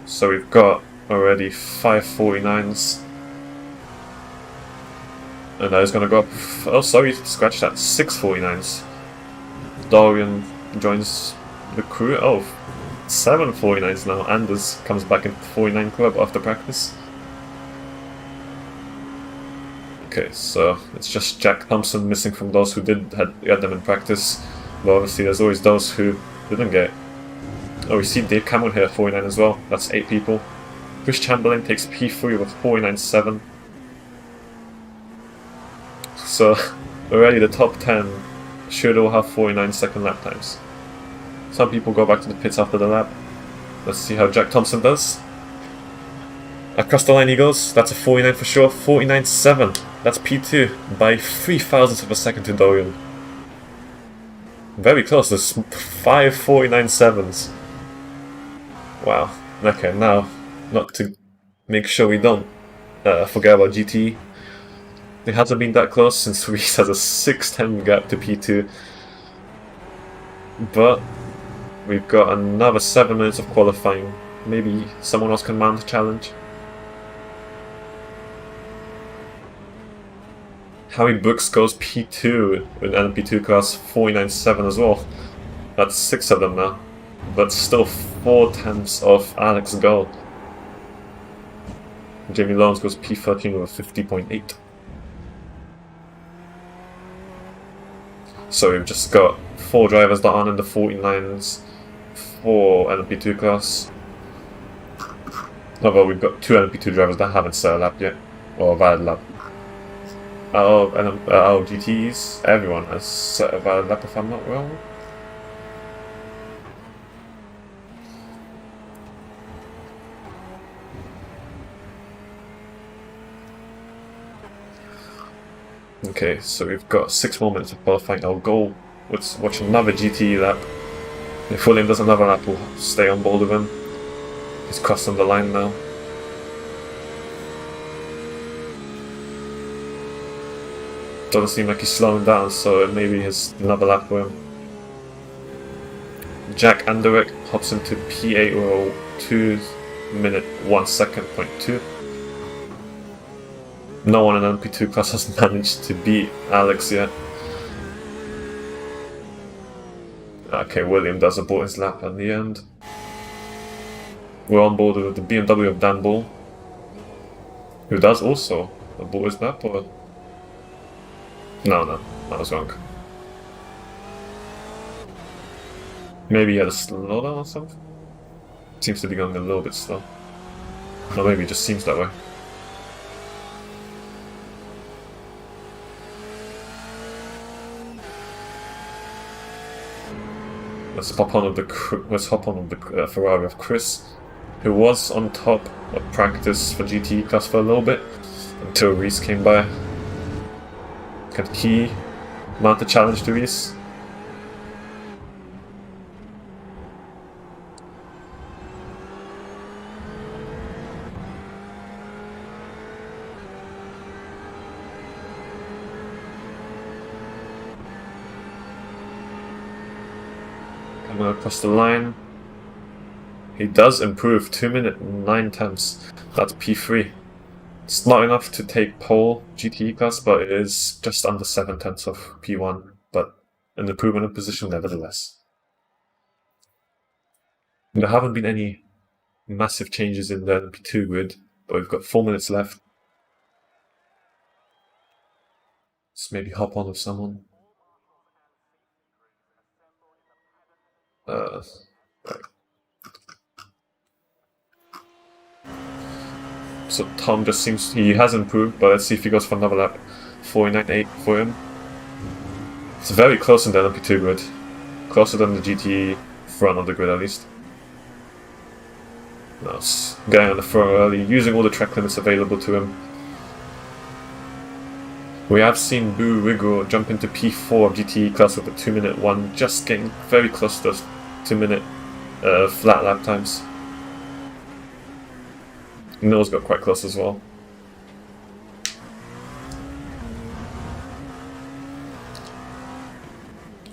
So we've got already 5 49s. And that is going to go up. Oh, sorry, scratch that. 6 49s. Dorian joins the crew. Oh, 7 49s now. Anders comes back into the 49 club after practice. Okay, so it's just Jack Thompson missing from those who did had them in practice. But obviously there's always those who didn't get it. Oh, we see DaveCam here at 49 as well. That's 8 people. Chris Chamberlain takes P3 with 49.7. So already the top 10 should all have 49 second lap times. Some people go back to the pits after the lap. Let's see how Jack Thompson does. Across the line he goes. That's a 49 for sure. 49.7. That's P2 by 3 thousandths of a second to Dorian. Very close, there's 5 49.7s. Wow. Okay, now, not to make sure we don't forget about GT. It hasn't been that close since Reece has a 6:10 gap to P2. But we've got another 7 minutes of qualifying. Maybe someone else can mount a challenge. Howie Brooks goes P2 in LMP2 class 497 as well. That's 6 of them now. But still 4/10 of Alex goal. Jamie Lawrence goes P13 with a 50.8. So we've just got 4 drivers that aren't in the 49s for LMP2 class. Although we've got 2 LMP2 drivers that haven't set a lap yet, or a valid lap. Out of GTs, everyone has set a valid lap if I'm not wrong. Okay, so we've got 6 more minutes of qualifying. I'll go watch another GT lap. If William does another lap, we'll stay on board with him. He's crossing the line now. Doesn't seem like he's slowing down, so maybe he's another lap for him. Jack Anderwick hops into P8 or 2 minute 1 second point 2. No one in LMP2 class has managed to beat Alex yet. Okay, William does abort his lap at the end. We're on board with the BMW of Dan Bull, who does also abort his lap, or... No, I was wrong. Maybe he had a slowdown or something? Seems to be going a little bit slow. Or maybe it just seems that way. Let's hop on with the Ferrari of Chris, who was on top of practice for GT class for a little bit until Reese came by. Can he mount the challenge to Reese? Coming across the line. He does improve 2 minute 9 tenths. That's P3. It's not enough to take pole GTE class, but it is just under 7 tenths of P1, but an improvement in position nevertheless. There haven't been any massive changes in the P2 grid, but we've got 4 minutes left. Let's maybe hop on with someone. Right. So Tom just seems he has improved, but let's see if he goes for another lap. 4.98 for him. It's very close in the LMP2 grid. Closer than the GT front of the grid at least. No, it's getting on the front early, using all the track limits available to him. We have seen Boo Rigo jump into P4 of GT class with a 2 minute 1, just getting very close to those 2 minute flat lap times. Noah's got quite close as well.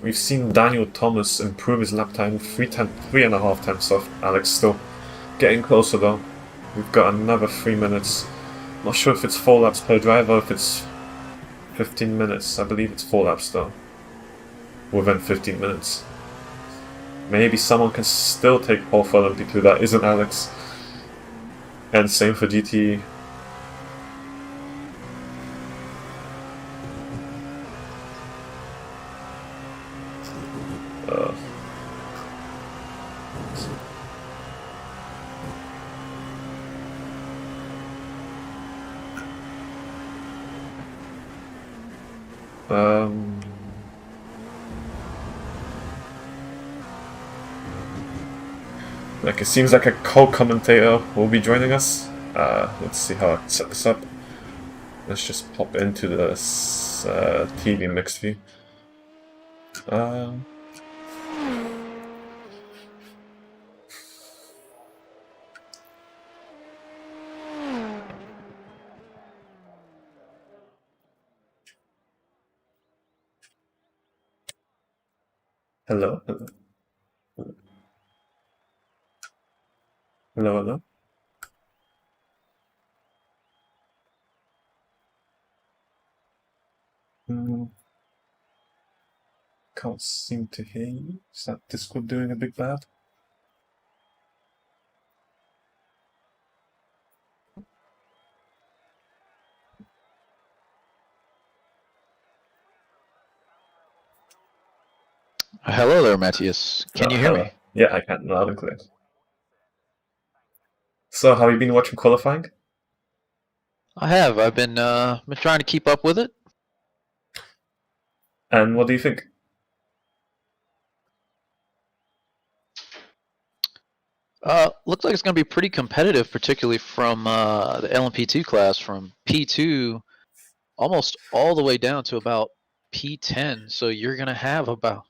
We've seen Daniel Thomas improve his lap time 3.5 tenths off Alex, still getting closer though. We've got another 3 minutes. Not sure if it's 4 laps per driver, if it's 15 minutes. I believe it's 4 laps though. Within 15 minutes. Maybe someone can still take pole for LMP2 that isn't Alex. And same for GT. Like it seems like a co-commentator will be joining us. Let's see how I set this up. Let's just pop into this TV mix view. Hello, hello, hello, hello. Can't seem to hear you. Is that Discord doing a big bad? Hello there, Matthias. Can you hear Hello. me? Yeah, I can, loud and clear. So, have you been watching qualifying? I have. I've been trying to keep up with it. And what do you think? Looks like it's going to be pretty competitive, particularly from the LMP2 class, from P2 almost all the way down to about P10. So you're going to have about.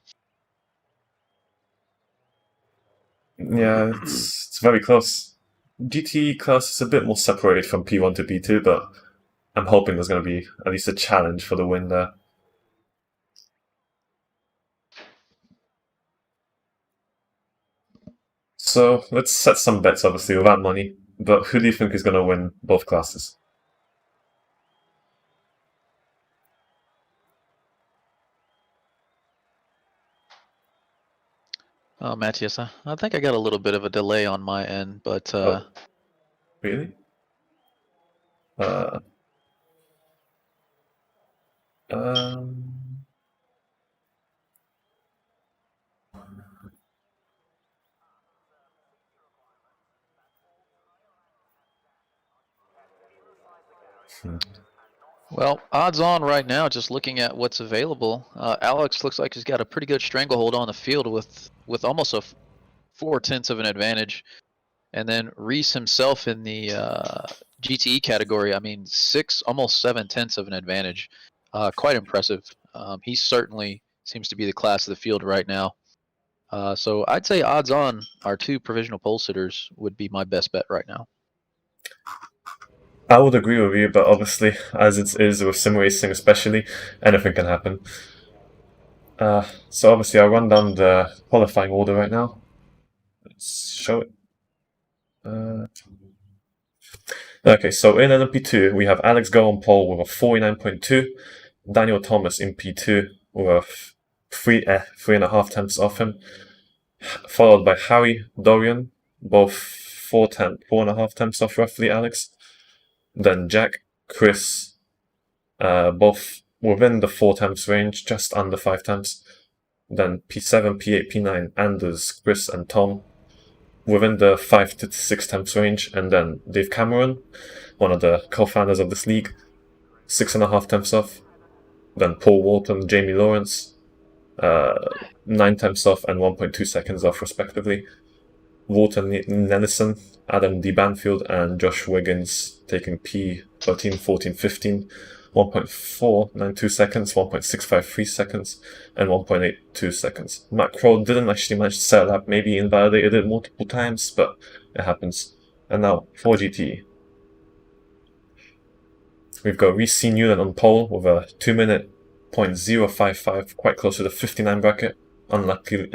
Yeah, it's very close. GT class is a bit more separated from P1 to P2, but I'm hoping there's going to be at least a challenge for the win there. So let's set some bets, obviously, without money. But who do you think is going to win both classes? Oh, Matthias, I think I got a little bit of a delay on my end, but Oh, really? Uh, um, hmm. well, odds on right now, just looking at what's available, Alex looks like he's got a pretty good stranglehold on the field with almost a 4/10 of an advantage. And then Reese himself in the GTE category, I mean, almost 7/10 of an advantage. Quite impressive. He certainly seems to be the class of the field right now. So I'd say odds on our two provisional pole sitters would be my best bet right now. I would agree with you, but obviously, as it is with sim racing especially, anything can happen. So obviously I'll run down the qualifying order right now. Let's show it. Okay, so in LMP2 we have Alex Go on pole with a 49.2, Daniel Thomas in P2 with a 3.5 tenths off him, followed by Harry Dorian, both 4.5 tenths off roughly Alex. Then Jack, Chris, both within the 4 tenths range, just under 5 tenths. Then P7, P8, P9, Anders, Chris, and Tom within the 5 to 6 tenths range. And then Dave Cameron, one of the co-founders of this league, 6.5 tenths off. Then Paul Walton, Jamie Lawrence, 9 tenths off and 1.2 seconds off, respectively. Walton Nelson, Adam D. Banfield, and Josh Wiggins taking P13, 14, 15, 1.492 seconds, 1.653 seconds, and 1.82 seconds. Matt Crow didn't actually manage to set up, maybe invalidated it multiple times, but it happens. And now, for GT. We've got Reece Newland on pole with a 2-minute .055, quite close to the 59 bracket. Unluckily,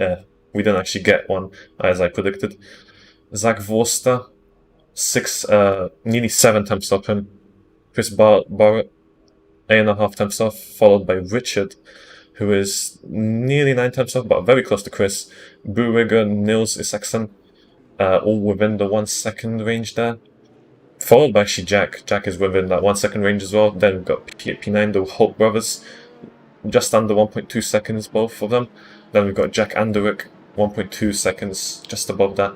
we didn't actually get one, as I predicted. Zach Vorster, nearly 7 tenths off him. Chris Barrett, 8.5 tenths off, followed by Richard, who is nearly 9 tenths off, but very close to Chris. Brewigger, Nils Isaacson, all within the 1 second range there. Followed by actually Jack. Jack is within that 1 second range as well. Then we've got P8, P9, the Holt brothers, just under 1.2 seconds, both of them. Then we've got Jack Anderick, 1.2 seconds, just above that.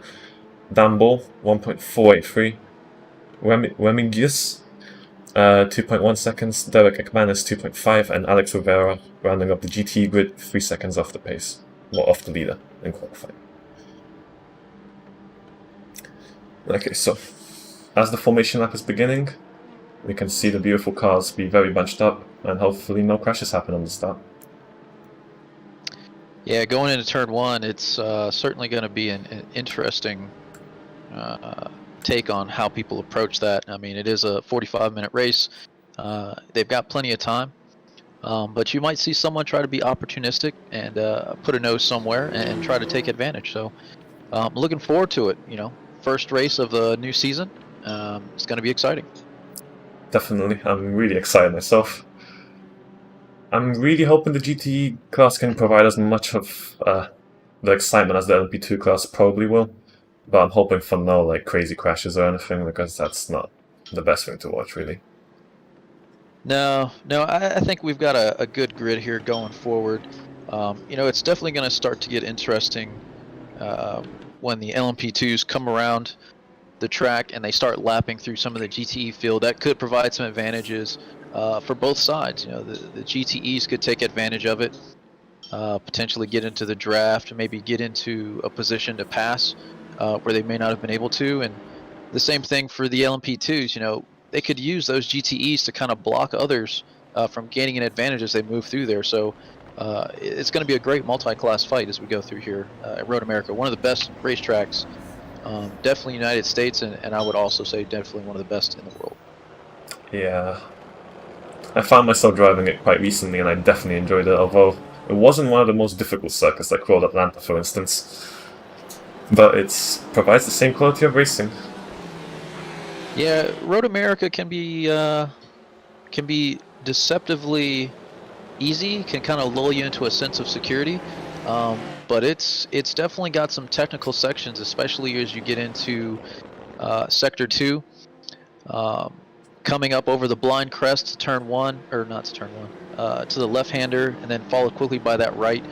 Dan Ball, 1.483. Remigius, 2.1 seconds. Derek Ekmanis, 2.5. And Alex Rivera, rounding up the GT grid, 3 seconds off the pace. Well, off the leader in qualifying. Okay, so as the formation lap is beginning, we can see the beautiful cars be very bunched up, and hopefully no crashes happen on the start. Yeah, going into turn 1, it's certainly going to be an interesting take on how people approach that. I mean, it is a 45-minute race. They've got plenty of time, but you might see someone try to be opportunistic and put a nose somewhere and try to take advantage. So, looking forward to it. You know, first race of the new season. It's going to be exciting. Definitely, I'm really excited myself. I'm really hoping the GTE class can provide as much of the excitement as the LMP2 class probably will. But I'm hoping for no like crazy crashes or anything, because that's not the best thing to watch, really. No, I think we've got a good grid here going forward. You know, it's definitely going to start to get interesting when the LMP2s come around the track and they start lapping through some of the GTE field. That could provide some advantages for both sides. You know, the GTEs could take advantage of it, potentially get into the draft, maybe get into a position to pass where they may not have been able to. And the same thing for the LMP2s. You know, they could use those GTEs to kind of block others from gaining an advantage as they move through there. So it's going to be a great multi-class fight as we go through here at Road America. One of the best racetracks, definitely United States, and I would also say definitely one of the best in the world. Yeah. I found myself driving it quite recently and I definitely enjoyed it, although it wasn't one of the most difficult circuits like Road Atlanta, for instance. But it provides the same quality of racing. Yeah, Road America can be deceptively easy, can kind of lull you into a sense of security, but it's definitely got some technical sections, especially as you get into Sector 2, coming up over the blind crest to turn 1, or not to turn 1, to the left-hander, and then followed quickly by that right.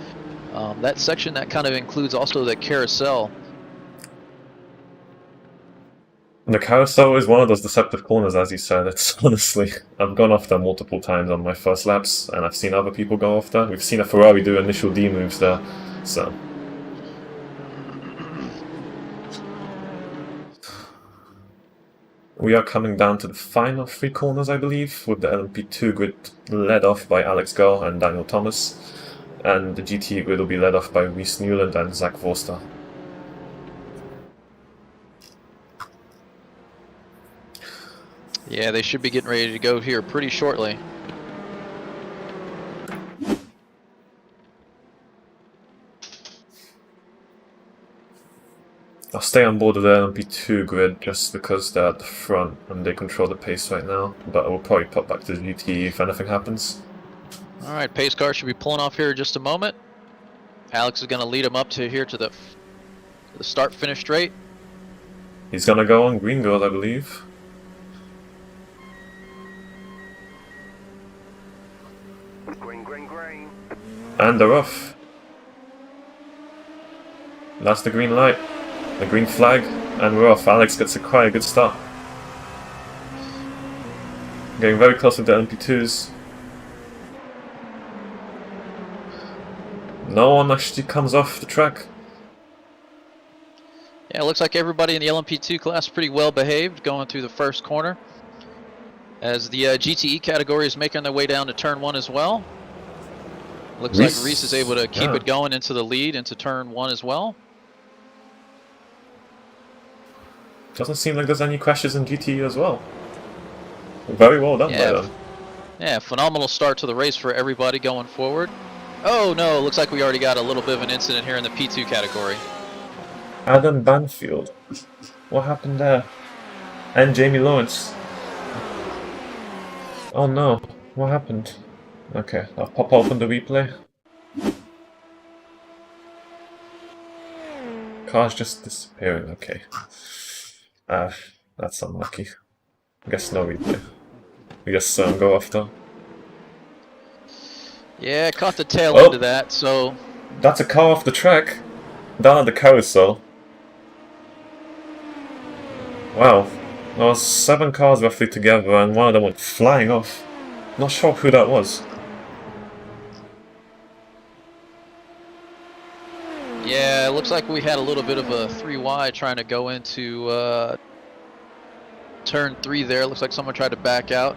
That section that kind of includes also the carousel. The carousel is one of those deceptive corners, as you said. It's honestly, I've gone off there multiple times on my first laps, and I've seen other people go off there. We've seen a Ferrari do initial D moves there, so. We are coming down to the final 3 corners, I believe, with the LMP2 grid led off by Alex Goh and Daniel Thomas, and the GT grid will be led off by Reese Newland and Zach Forster. Yeah, they should be getting ready to go here pretty shortly. I'll stay on board with the LMP2 grid just because they're at the front and they control the pace right now, but I will probably pop back to the GT if anything happens. Alright, pace car should be pulling off here in just a moment. Alex is going to lead him up to here to the start-finish straight. He's gonna go on green girl, I believe. Green. And they're off. That's the green light. The green flag, and we're off. Alex gets quite a good start. Getting very close with the LMP2s. No one actually comes off the track. Yeah, it looks like everybody in the LMP2 class pretty well behaved going through the first corner. As the GTE category is making their way down to turn 1 as well. Looks like Reese is able to keep it going into the lead into turn 1 as well. Doesn't seem like there's any crashes in GTE as well. Very well done by them. Yeah, phenomenal start to the race for everybody going forward. Oh no, looks like we already got a little bit of an incident here in the P2 category. Adam Banfield. What happened there? And Jamie Lawrence. Oh no, what happened? Okay, I'll pop open the replay. Car's just disappearing, okay. That's unlucky. I guess no replay. I guess go after. Yeah, caught the tail end of that, so... That's a car off the track. Down at the carousel. Wow. There was 7 cars roughly together and one of them went flying off. Not sure who that was. Yeah, it looks like we had a little bit of a 3 wide trying to go into turn 3 there. Looks like someone tried to back out.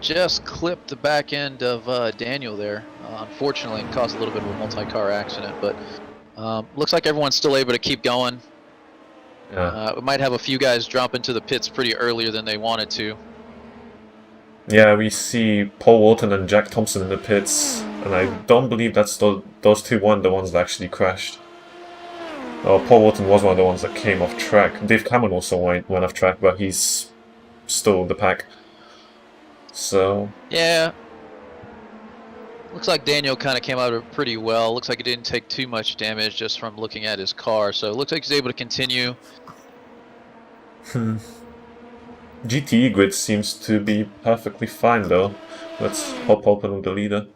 Just clipped the back end of Daniel there. Unfortunately, it caused a little bit of a multi-car accident, but looks like everyone's still able to keep going. Yeah. We might have a few guys drop into the pits pretty earlier than they wanted to. Yeah, we see Paul Walton and Jack Thompson in the pits, and I don't believe that's those 2 weren't the ones that actually crashed. Oh, Paul Walton was one of the ones that came off track. Dave Cameron also went off track, but he's still the pack. So... Yeah. Looks like Daniel kind of came out of it pretty well. Looks like he didn't take too much damage just from looking at his car. So it looks like he's able to continue. GTE grid seems to be perfectly fine though. Let's hop open with the leader.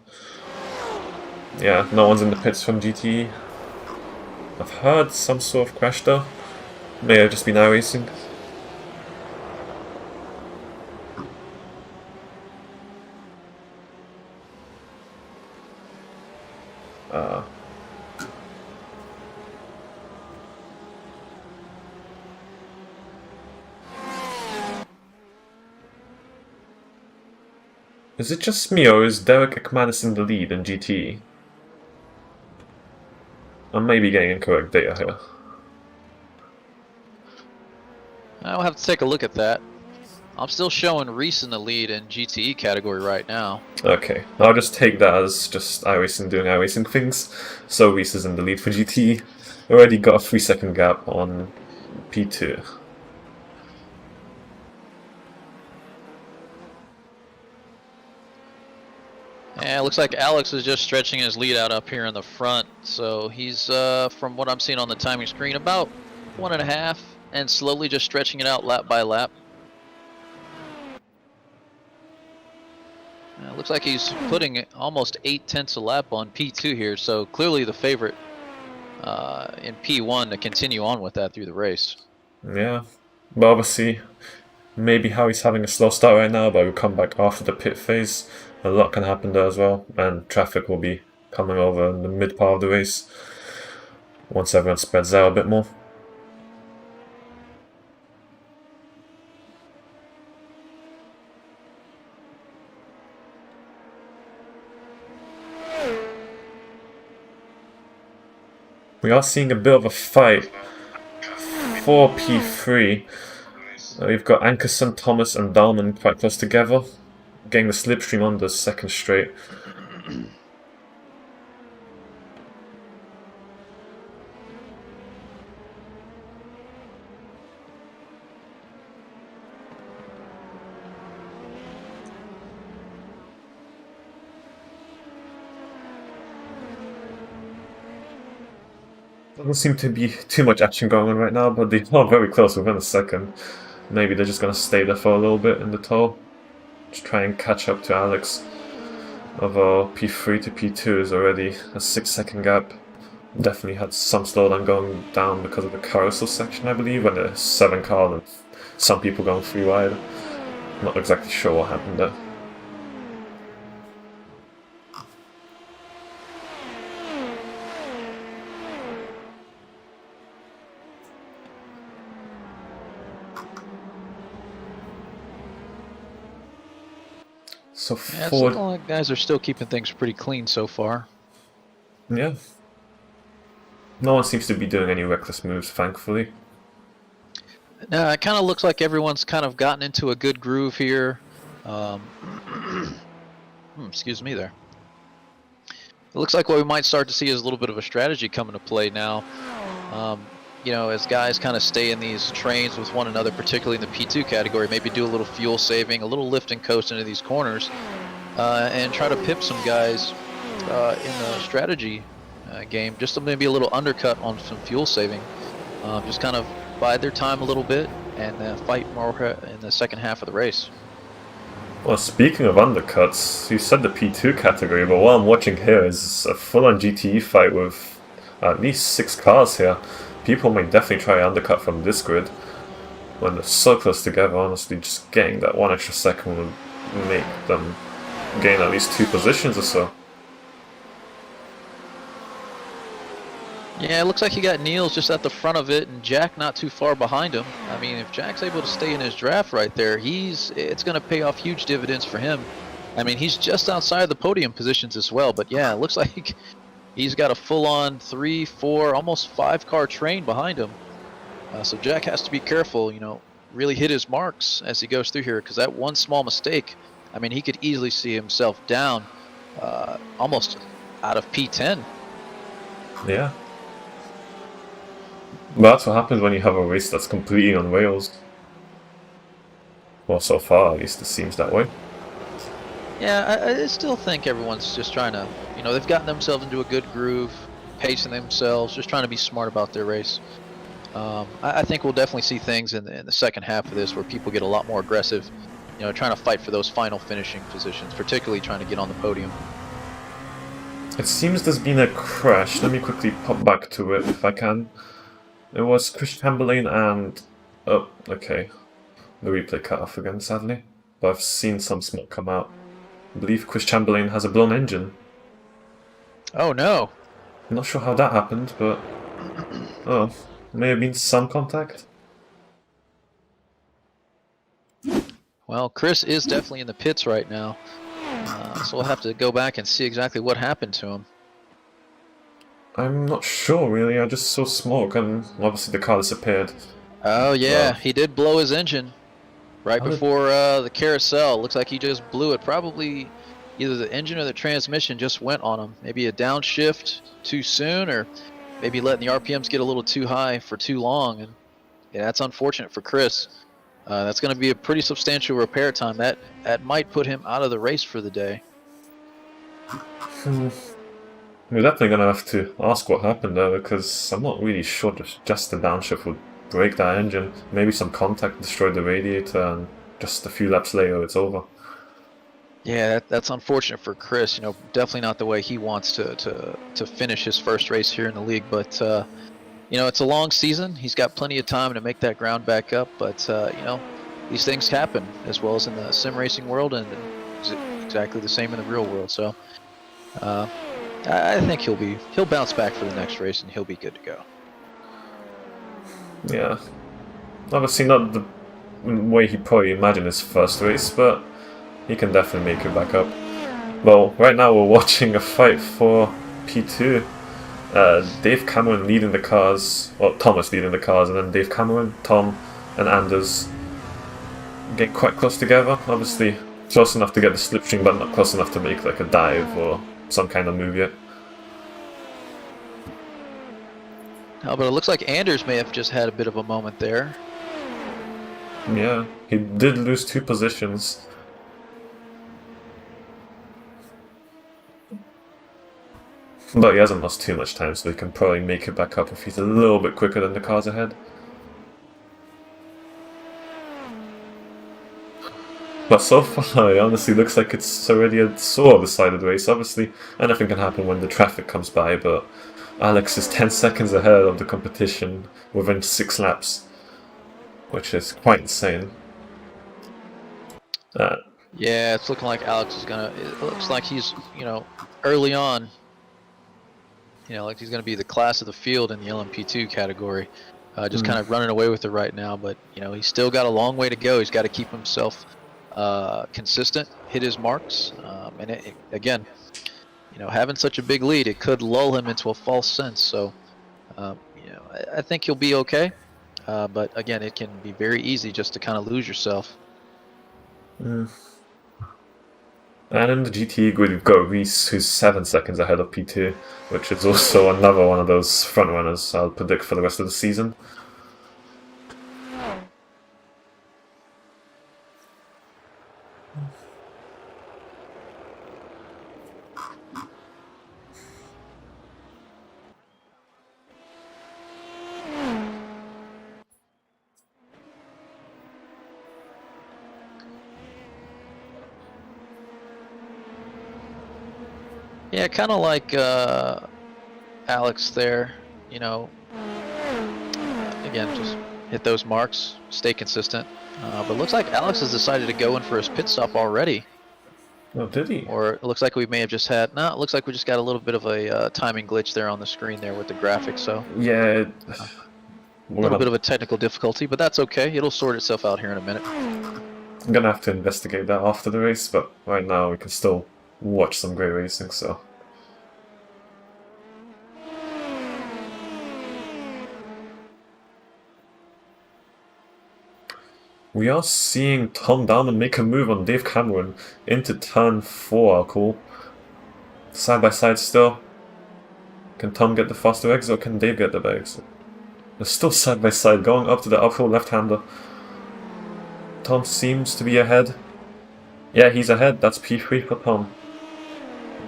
Yeah, no one's in the pits from GTE. I've heard some sort of crash though. May have just been iRacing. Is it just me or is Derek McManus in the lead in GTE? I may be getting incorrect data here. I'll have to take a look at that. I'm still showing Reese in the lead in GTE category right now. Okay, I'll just take that as just iRacing doing iRacing things. So Reese is in the lead for GTE. Already got a 3-second gap on P2. And it looks like Alex is just stretching his lead out up here in the front. So he's, from what I'm seeing on the timing screen, about 1.5 and slowly just stretching it out lap by lap. Looks like he's putting almost 8/10 a lap on P2 here. So clearly the favorite in P1 to continue on with that through the race. Yeah, but obviously, maybe how he's having a slow start right now, but we'll come back after the pit phase. A lot can happen there as well, and traffic will be coming over in the mid part of the race once everyone spreads out a bit more. We are seeing a bit of a fight for P3. We've got Ankerson, Thomas and Dahlman quite close together, getting the slipstream on the second straight. Doesn't seem to be too much action going on right now, but they are very close within a second. Maybe they're just going to stay there for a little bit in the tow. Just try and catch up to Alex. Although P3 to P2 is already a 6-second gap. Definitely had some slowdown going down because of the carousel section, I believe, when there's 7 cars and some people going 3 wide. Not exactly sure what happened there. So Yeah, Ford, so guys are still keeping things pretty clean so far. yeah. No one seems to be doing any reckless moves, thankfully. Now it kind of looks like everyone's kind of gotten into a good groove here. Excuse me there. It looks like what we might start to see is a little bit of a strategy come into play now. You know, as guys kind of stay in these trains with one another, particularly in the P2 category, maybe do a little fuel saving, a little lift and coast into these corners, and try to pip some guys in the strategy game, just to maybe a little undercut on some fuel saving. Just kind of bide their time a little bit and fight more in the second half of the race. Well, speaking of undercuts, you said the P2 category, but what I'm watching here is a full-on GTE fight with at least 6 cars here. People may definitely try undercut from this grid. When they're so close together, honestly, just getting that 1 extra second would make them gain at least 2 positions or so. Yeah, it looks like you got Niels just at the front of it and Jack not too far behind him. I mean, if Jack's able to stay in his draft right there, it's going to pay off huge dividends for him. I mean, he's just outside the podium positions as well, but yeah, it looks like he's got a full-on 3, 4, almost 5-car train behind him. So Jack has to be careful, you know, really hit his marks as he goes through here, because that one small mistake, I mean, he could easily see himself down almost out of P10. Yeah. But that's what happens when you have a race that's completely on rails. Well, so far at least it seems that way. Yeah, I still think everyone's just trying to, they've gotten themselves into a good groove, pacing themselves, just trying to be smart about their race. I think we'll definitely see things in the second half of this where people get a lot more aggressive, trying to fight for those final finishing positions, particularly trying to get on the podium. It seems there's been a crash. Let me quickly pop back to it if I can. It was Chris Chamberlain and... Oh, okay. The replay cut off again, sadly. But I've seen some smoke come out. I believe Chris Chamberlain has a blown engine. Oh no! I'm not sure how that happened, but... Oh, may have been some contact? Well, Chris is definitely in the pits right now, so we'll have to go back and see exactly what happened to him. I'm not sure, really. I just saw smoke, and obviously the car disappeared. Oh yeah, Wow. he did blow his engine right How did- before the carousel. Looks like he just blew it. Probably either the engine or the transmission just went on him. Maybe a downshift too soon, or maybe letting the RPMs get a little too high for too long. And yeah, that's unfortunate for Chris. That's going to be a pretty substantial repair time. That might put him out of the race for the day. We're definitely gonna have to ask what happened there, because I'm not really sure just the downshift would break that engine. Maybe some contact destroyed the radiator, and just a few laps later it's over. Yeah, that's unfortunate for Chris. Definitely not the way he wants to finish his first race here in the league. But it's a long season. He's got plenty of time to make that ground back up. But these things happen, as well as in the sim racing world, and exactly the same in the real world. So I think he'll bounce back for the next race, and he'll be good to go. Yeah. Obviously not the way he probably imagined his first race, but he can definitely make it back up. Well, right now we're watching a fight for P2. Dave Cameron leading the cars, well, Thomas leading the cars, and then Dave Cameron, Tom, and Anders get quite close together. Obviously, close enough to get the slipstream, but not close enough to make like a dive or some kind of move yet. Oh, but it looks like Anders may have just had a bit of a moment there. Yeah, he did lose 2 positions. But he hasn't lost too much time, so he can probably make it back up if he's a little bit quicker than the cars ahead. But so far, it honestly looks like it's already a sort of decided race. Obviously, anything can happen when the traffic comes by, but Alex is 10 seconds ahead of the competition within 6 laps, which is quite insane. Yeah, it's looking like Alex is gonna. It looks like he's, early on. Like he's gonna be the class of the field in the LMP2 category. Just kind of running away with it right now, but he's still got a long way to go. He's got to keep himself consistent, hit his marks, and again, having such a big lead, it could lull him into a false sense. So, I think he'll be okay. But again, it can be very easy just to kind of lose yourself. And in the GT grid, we've got Reese, who's 7 seconds ahead of P2, which is also another one of those front runners I'll predict for the rest of the season. Yeah, kind of like Alex there, again, just hit those marks, stay consistent. But it looks like Alex has decided to go in for his pit stop already. Oh, did he? Or it looks like we may have just had, no, it looks like we just got a little bit of a timing glitch there on the screen there with the graphics, so. Yeah. A little bit of a technical difficulty, but that's okay. It'll sort itself out here in a minute. I'm gonna have to investigate that after the race, but right now we can still watch some great racing, so. We are seeing Tom Dowman make a move on Dave Cameron into turn 4, I'll call. Side by side still. Can Tom get the faster exit or can Dave get the exit? They're still side by side, going up to the uphill left-hander. Tom seems to be ahead. Yeah, he's ahead. That's P3 for Pom.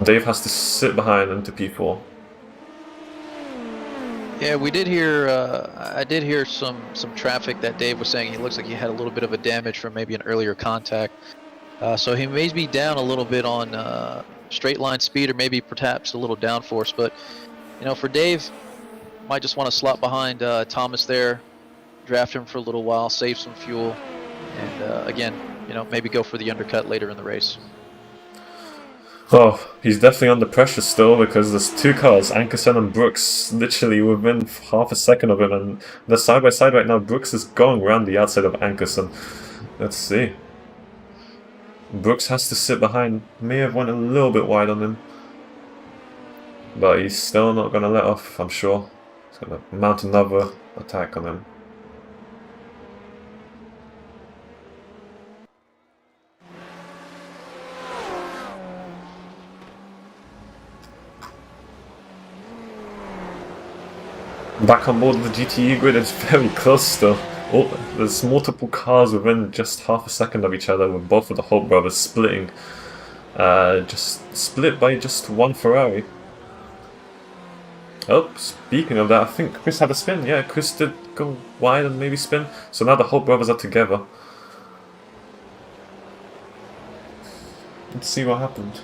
Dave has to sit behind into P4. Yeah, we did hear. I did hear some traffic that Dave was saying. He looks like he had a little bit of a damage from maybe an earlier contact. So he may be down a little bit on straight line speed, or maybe perhaps a little downforce. But you know, for Dave, might just want to slot behind Thomas there, draft him for a little while, save some fuel, and again, you know, maybe go for the undercut later in the race. Oh, he's definitely under pressure still because there's two cars, Ankerson and Brooks, literally within half a second of him, and they're side by side right now. Brooks is going around the outside of Ankerson. Let's see. Brooks has to sit behind. May have went a little bit wide on him, but he's still not going to let off, I'm sure. He's going to mount another attack on him. Back on board the GTE grid, it's very close still. Oh, there's multiple cars within just half a second of each other, with both of the Holt brothers splitting. Just split by just one Ferrari. Oh, speaking of that, I think Chris had a spin. Yeah, Chris did go wide and maybe spin. So now the Holt brothers are together. Let's see what happened.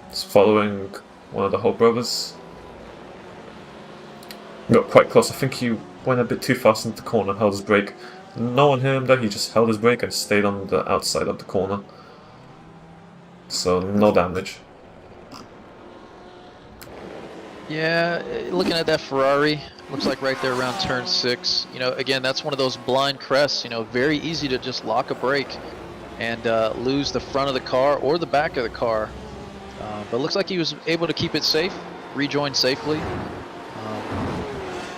It's following one of the Holt brothers. Got quite close. I think he went a bit too fast into the corner, held his brake. No one hit him there, he just held his brake and stayed on the outside of the corner. So, no damage. Yeah, looking at that Ferrari, looks like right there around turn 6. You know, again, that's one of those blind crests. You know, very easy to just lock a brake and lose the front of the car or the back of the car. But it looks like he was able to keep it safe, rejoin safely.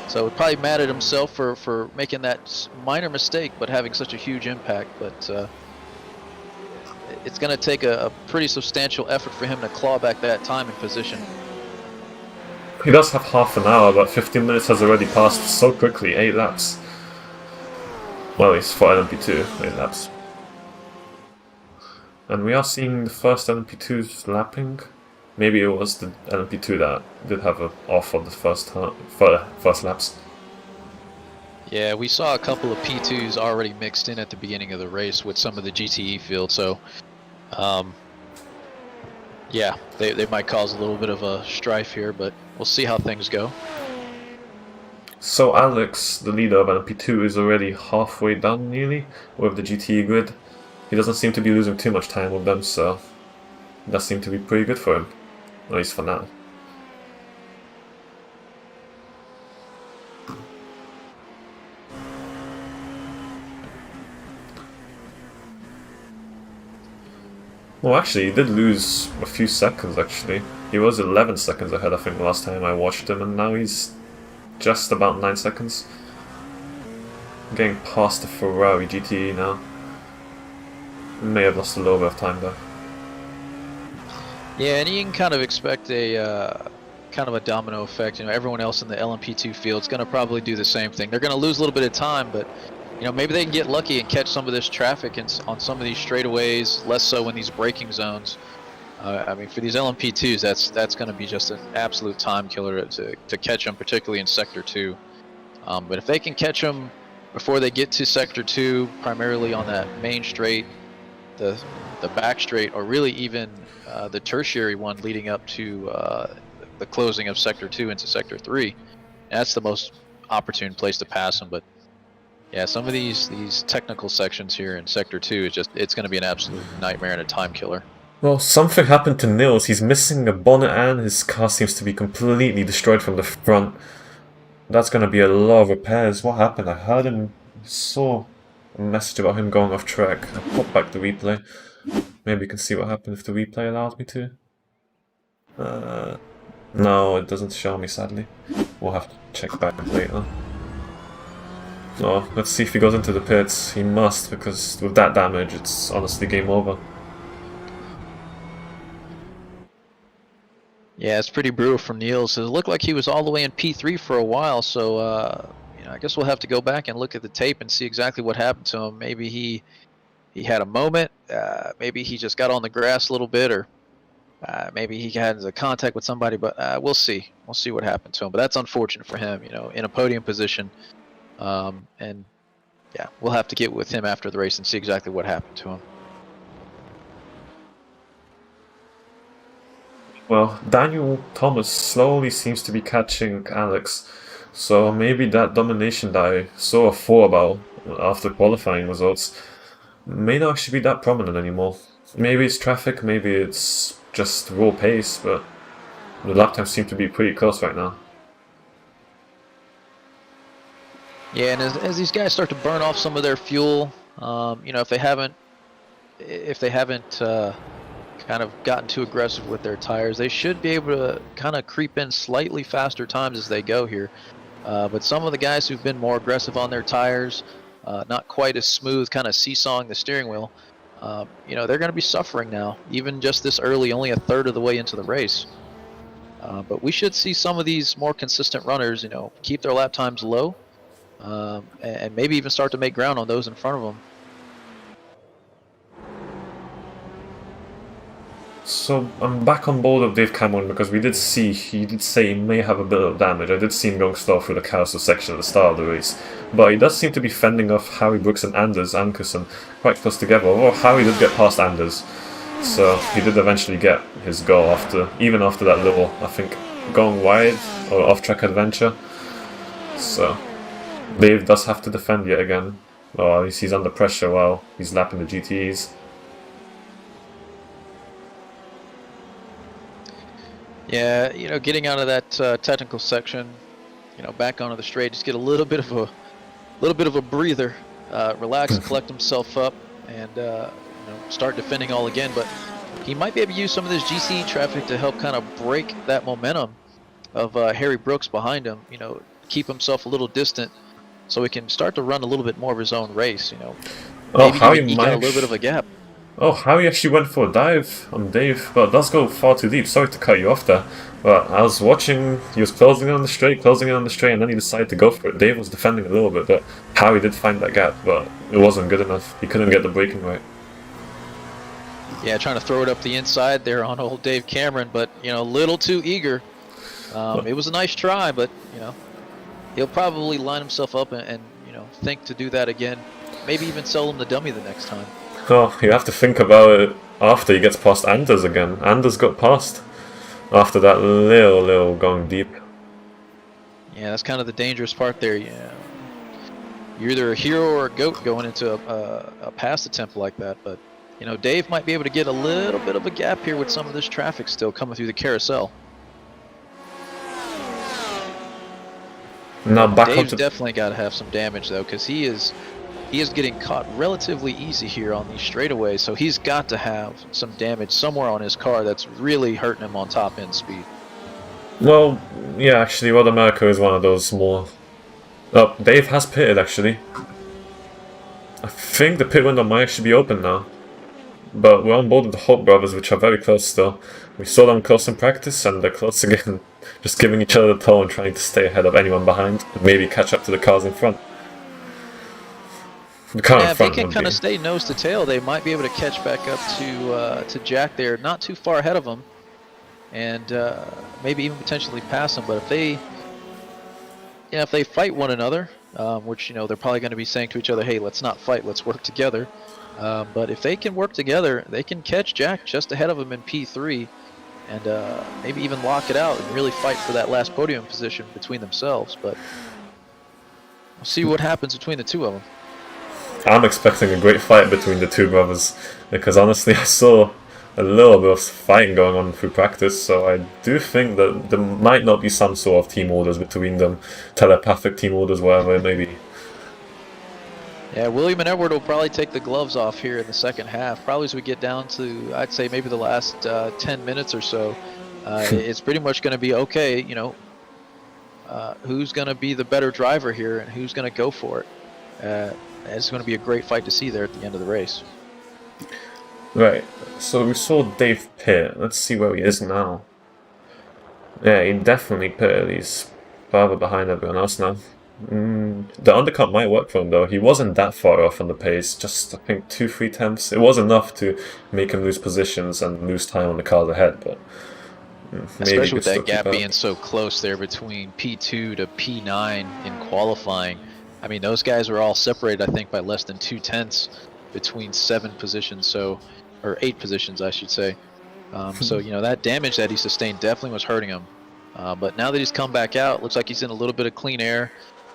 So probably mad at himself for making that minor mistake, but having such a huge impact. But it's going to take a pretty substantial effort for him to claw back that time and position. He does have half an hour, but 15 minutes has already passed so quickly. 8 laps. Well, it's for LMP2, 8 laps. And we are seeing the first LMP2's lapping. Maybe it was the LMP2 that did have an off on the first laps. Yeah, we saw a couple of P2s already mixed in at the beginning of the race with some of the GTE field, so yeah, they might cause a little bit of a strife here, but we'll see how things go. So Alex, the leader of LMP2, is already halfway done nearly with the GTE grid. He doesn't seem to be losing too much time with them, so that seemed to be pretty good for him, at least for now. Well, actually, he did lose a few seconds, actually. He was 11 seconds ahead, I think, last time I watched him, and now he's just about 9 seconds. Getting past the Ferrari GTE now. May have lost a little bit of time, though. Yeah, and you can kind of expect a kind of a domino effect. You know, everyone else in the LMP2 field is going to probably do the same thing. They're going to lose a little bit of time, but you know, maybe they can get lucky and catch some of this traffic on some of these straightaways, less so in these braking zones. I mean, for these LMP2s, that's going to be just an absolute time killer to catch them, particularly in Sector 2. But if they can catch them before they get to Sector 2, primarily on that main straight, the back straight, or really even the tertiary one leading up to the closing of Sector 2 into Sector 3, that's the most opportune place to pass them. But yeah, some of these technical sections here in Sector 2 is it's going to be an absolute nightmare and a time killer. Well, something happened to Nils. He's missing a bonnet and his car seems to be completely destroyed from the front. That's going to be a lot of repairs. What happened? I heard him, saw a message about him going off track. I popped back the replay. Maybe you can see what happened if the replay allows me to. No, it doesn't show me, sadly. We'll have to check back later. Oh, let's see if he goes into the pits. He must, because with that damage, it's honestly game over. Yeah, it's pretty brutal for Niels. It looked like he was all the way in P3 for a while, so I guess we'll have to go back and look at the tape and see exactly what happened to him. Maybe he had a moment. Maybe he just got on the grass a little bit, or maybe he had a contact with somebody. But we'll see. We'll see what happened to him. But that's unfortunate for him. In a podium position, and yeah, we'll have to get with him after the race and see exactly what happened to him. Well, Daniel Thomas slowly seems to be catching Alex, so maybe that domination that I sort of thought about after qualifying results may not actually be that prominent anymore. Maybe it's traffic, maybe it's just raw pace, but the lap times seem to be pretty close right now. Yeah, and as these guys start to burn off some of their fuel, if they haven't kind of gotten too aggressive with their tires, they should be able to kind of creep in slightly faster times as they go here. But some of the guys who've been more aggressive on their tires, not quite as smooth, kind of seesawing the steering wheel, they're going to be suffering now, even just this early, only a third of the way into the race. But we should see some of these more consistent runners, keep their lap times low, and maybe even start to make ground on those in front of them. So I'm back on board of DaveCam because he did say he may have a bit of damage. I did see him going slow through the carousel section at the start of the race, but he does seem to be fending off Harry Brooks and Anders Ankerson quite close together. Although Harry did get past Anders, so he did eventually get his goal even after that little, I think, going wide or off-track adventure. So Dave does have to defend yet again, or at least he's under pressure while he's lapping the GTEs. Yeah, getting out of that technical section, back onto the straight, just get a little bit of a breather, relax, collect himself up, and start defending all again. But he might be able to use some of this GC traffic to help kind of break that momentum of Harry Brooks behind him. Keep himself a little distant, so he can start to run a little bit more of his own race. Maybe even eke out a little bit of a gap. Oh, Harry actually went for a dive on Dave, but it does go far too deep. Sorry to cut you off there, but I was watching, he was closing in on the straight, and then he decided to go for it. Dave was defending a little bit, but Harry did find that gap, but it wasn't good enough. He couldn't get the braking right. Yeah, trying to throw it up the inside there on old Dave Cameron, but, a little too eager. It was a nice try, but, he'll probably line himself up and think to do that again. Maybe even sell him the dummy the next time. Oh, you have to think about it after he gets past Anders again. Anders got past after that little going deep. Yeah, that's kind of the dangerous part there. Yeah, you're either a hero or a goat going into a pass attempt like that. But Dave might be able to get a little bit of a gap here with some of this traffic still coming through the carousel. Now back Dave's definitely got to have some damage though, because he is getting caught relatively easy here on these straightaways, so he's got to have some damage somewhere on his car that's really hurting him on top end speed. Well, yeah, actually, Road America is one of those more... Oh, Dave has pitted, actually. I think the pit window might actually be open now. But we're on board with the Holt brothers, which are very close still. We saw them close in practice, and they're close again. Just giving each other the toe and trying to stay ahead of anyone behind, and maybe catch up to the cars in front. Yeah, if they can kind of stay nose to tail, they might be able to catch back up to Jack there, not too far ahead of him, and maybe even potentially pass him. But if they fight one another, which they're probably going to be saying to each other, "Hey, let's not fight, let's work together." But if they can work together, they can catch Jack just ahead of him in P3, and maybe even lock it out and really fight for that last podium position between themselves. But we'll see what happens between the two of them. I'm expecting a great fight between the two brothers, because honestly I saw a little bit of fighting going on through practice, so I do think that there might not be some sort of team orders between them, telepathic team orders, whatever it may be. Yeah, William and Edward will probably take the gloves off here in the second half, probably as we get down to, I'd say, maybe the last 10 minutes or so. It's pretty much going to be, okay, who's going to be the better driver here and who's going to go for it. It's going to be a great fight to see there at the end of the race. Right, so we saw Dave pit. Let's see where he is now. Yeah, he definitely pitted. He's further behind everyone else now. The undercut might work for him though. He wasn't that far off on the pace, just I think 2-3 tenths. It was enough to make him lose positions and lose time on the cars ahead, but maybe he Especially could with still that keep gap up. being so close there between P2 to P9 in qualifying. I mean, those guys were all separated, I think, by less than 2 tenths between 7 positions, or 8 positions, I should say. So, you know, that damage that he sustained definitely was hurting him. But now that he's come back out, looks like he's in a little bit of clean air.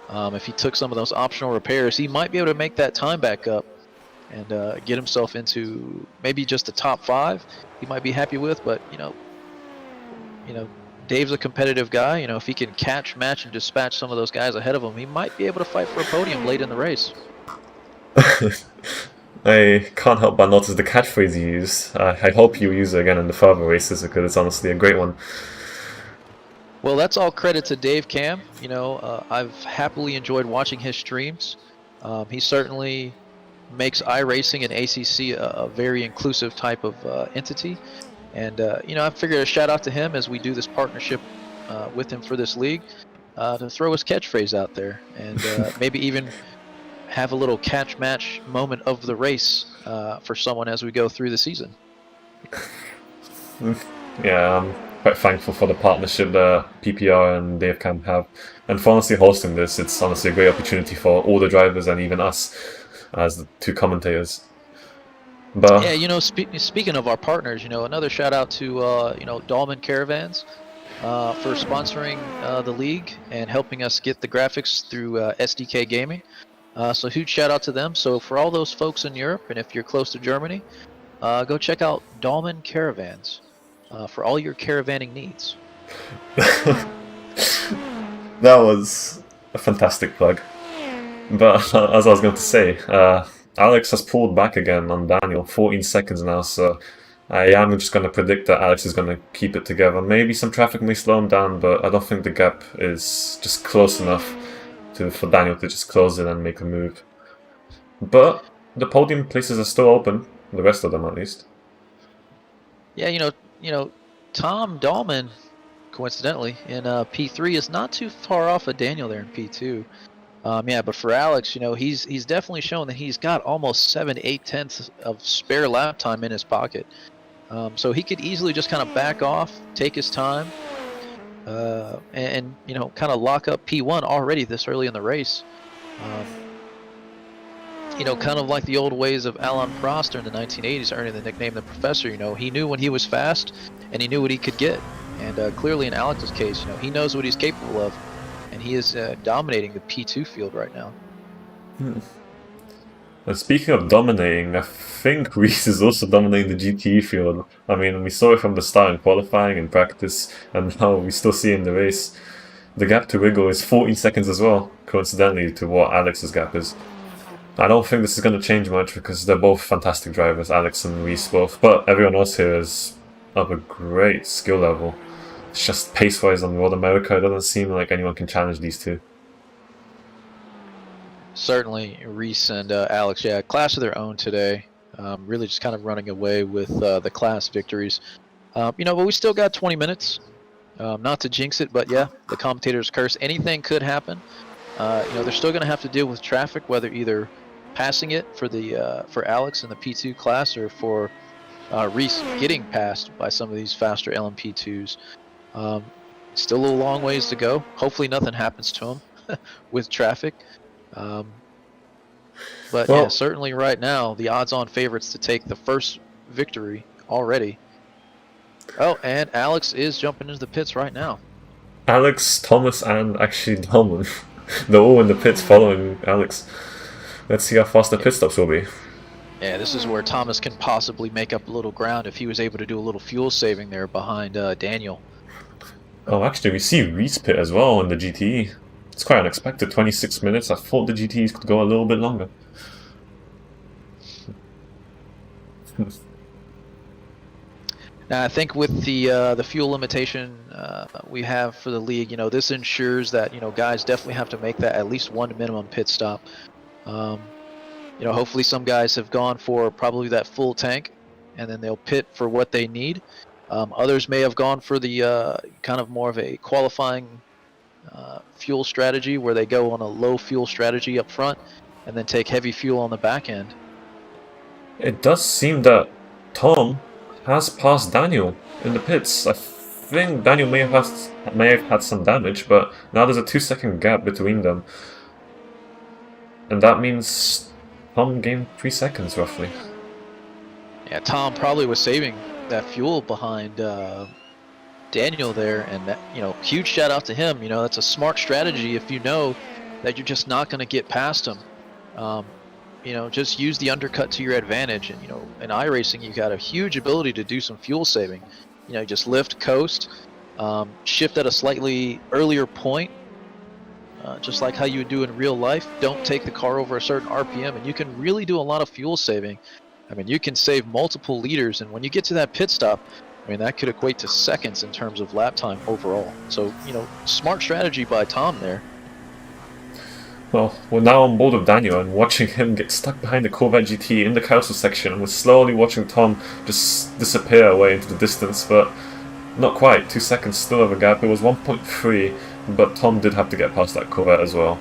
If he took some of those optional repairs, he might be able to make that time back up and get himself into maybe just the top 5. He might be happy with, but you know, Dave's a competitive guy. You know, if he can catch, match, and dispatch some of those guys ahead of him, he might be able to fight for a podium late in the race. I can't help but notice the catchphrase you use. I hope you use it again in the further races because it's honestly a great one. Well, that's all credit to DaveCam. You know, I've happily enjoyed watching his streams. He certainly makes iRacing and ACC a very inclusive type of entity. And, you know, I figured a shout out to him as we do this partnership with him for this league to throw his catchphrase out there and maybe even have a little catch match moment of the race for someone as we go through the season. Yeah, I'm quite thankful for the partnership that PPR and DaveCam have. And for honestly hosting this, it's honestly a great opportunity for all the drivers and even us as the 2 commentators. But Yeah, you know, speaking of our partners, you know, another shout out to you know, Dahlman Caravans for sponsoring the league and helping us get the graphics through SDK Gaming. So huge shout out to them. So for all those folks in Europe, and if you're close to Germany, go check out Dahlman Caravans for all your caravanning needs. that was a fantastic plug. But as I was going to say, Alex has pulled back again on Daniel, 14 seconds now, so I am just going to predict that Alex is going to keep it together. Maybe some traffic may slow him down, but I don't think the gap is just close enough for Daniel to just close it and make a move. But the podium places are still open, the rest of them at least. Yeah, you know, Tom Dahlman, coincidentally, in P3 is not too far off of Daniel there in P2. Yeah, but for Alex, you know, he's definitely shown that he's got almost 7 8 tenths of spare lap time in his pocket. So he could easily just kind of back off, take his time, and you know, kind of lock up P1 already this early in the race. You know, kind of like the old ways of Alain Prost in the 1980s, earning the nickname the Professor. You know, he knew when he was fast, and he knew what he could get. And clearly, in Alex's case, you know, he knows what he's capable of, and he is dominating the P2 field right now. And speaking of dominating, I think Reese is also dominating the GTE field. I mean, we saw it from the start in qualifying and practice, and now we still see it in the race. The gap to Wiggle is 14 seconds as well, coincidentally to what Alex's gap is. I don't think this is going to change much because they're both fantastic drivers, Alex and Reese both, but everyone else here is of a great skill level. It's just pace-wise on Road America, it doesn't seem like anyone can challenge these 2. Certainly, Reese and Alex, yeah, class of their own today. Really just kind of running away with the class victories. You know, but we still got 20 minutes. Not to jinx it, but yeah, the commentator's curse. Anything could happen. You know, they're still going to have to deal with traffic, whether either passing it for Alex in the P2 class or for Reese getting passed by some of these faster LMP2s. Still a long ways to go. Hopefully nothing happens to him with traffic. But Well, yeah, certainly right now, the odds-on favorites to take the first victory already. Oh, and Alex is jumping into the pits right now. Alex, Thomas, and actually Dalman. They're all in the pits following Alex. Let's see how fast the pit stops will be. Yeah, this is where Thomas can possibly make up a little ground if he was able to do a little fuel saving there behind Daniel. Oh, actually, we see Reese pit as well in the GTE. It's quite unexpected, 26 minutes. I thought the GTEs could go a little bit longer. Now, I think with the fuel limitation we have for the league, you know, this ensures that, you know, guys definitely have to make that at least one minimum pit stop. You know, hopefully some guys have gone for probably that full tank, and then they'll pit for what they need. Others may have gone for the kind of more of a qualifying fuel strategy where they go on a low fuel strategy up front and then take heavy fuel on the back end. It does seem that Tom has passed Daniel in the pits. I think Daniel may have had some damage, but now there's a 2-second gap between them. And that means Tom gained 3 seconds roughly. Yeah, Tom probably was saving that fuel behind Daniel there, and that, huge shout out to him. That's a smart strategy if you know that you're just not going to get past him. Just use the undercut to your advantage. And in iRacing, you got a huge ability to do some fuel saving. Just lift, coast, shift at a slightly earlier point, just like how you would do in real life. Don't take the car over a certain RPM, and you can really do a lot of fuel saving. I mean, you can save multiple liters, and when you get to that pit stop, that could equate to seconds in terms of lap time overall. So, smart strategy by Tom there. Well, we're now on board with Daniel and watching him get stuck behind the Corvette GT in the carousel section, and we're slowly watching Tom just disappear away into the distance, but not quite. 2 seconds still of a gap. It was 1.3, but Tom did have to get past that Corvette as well.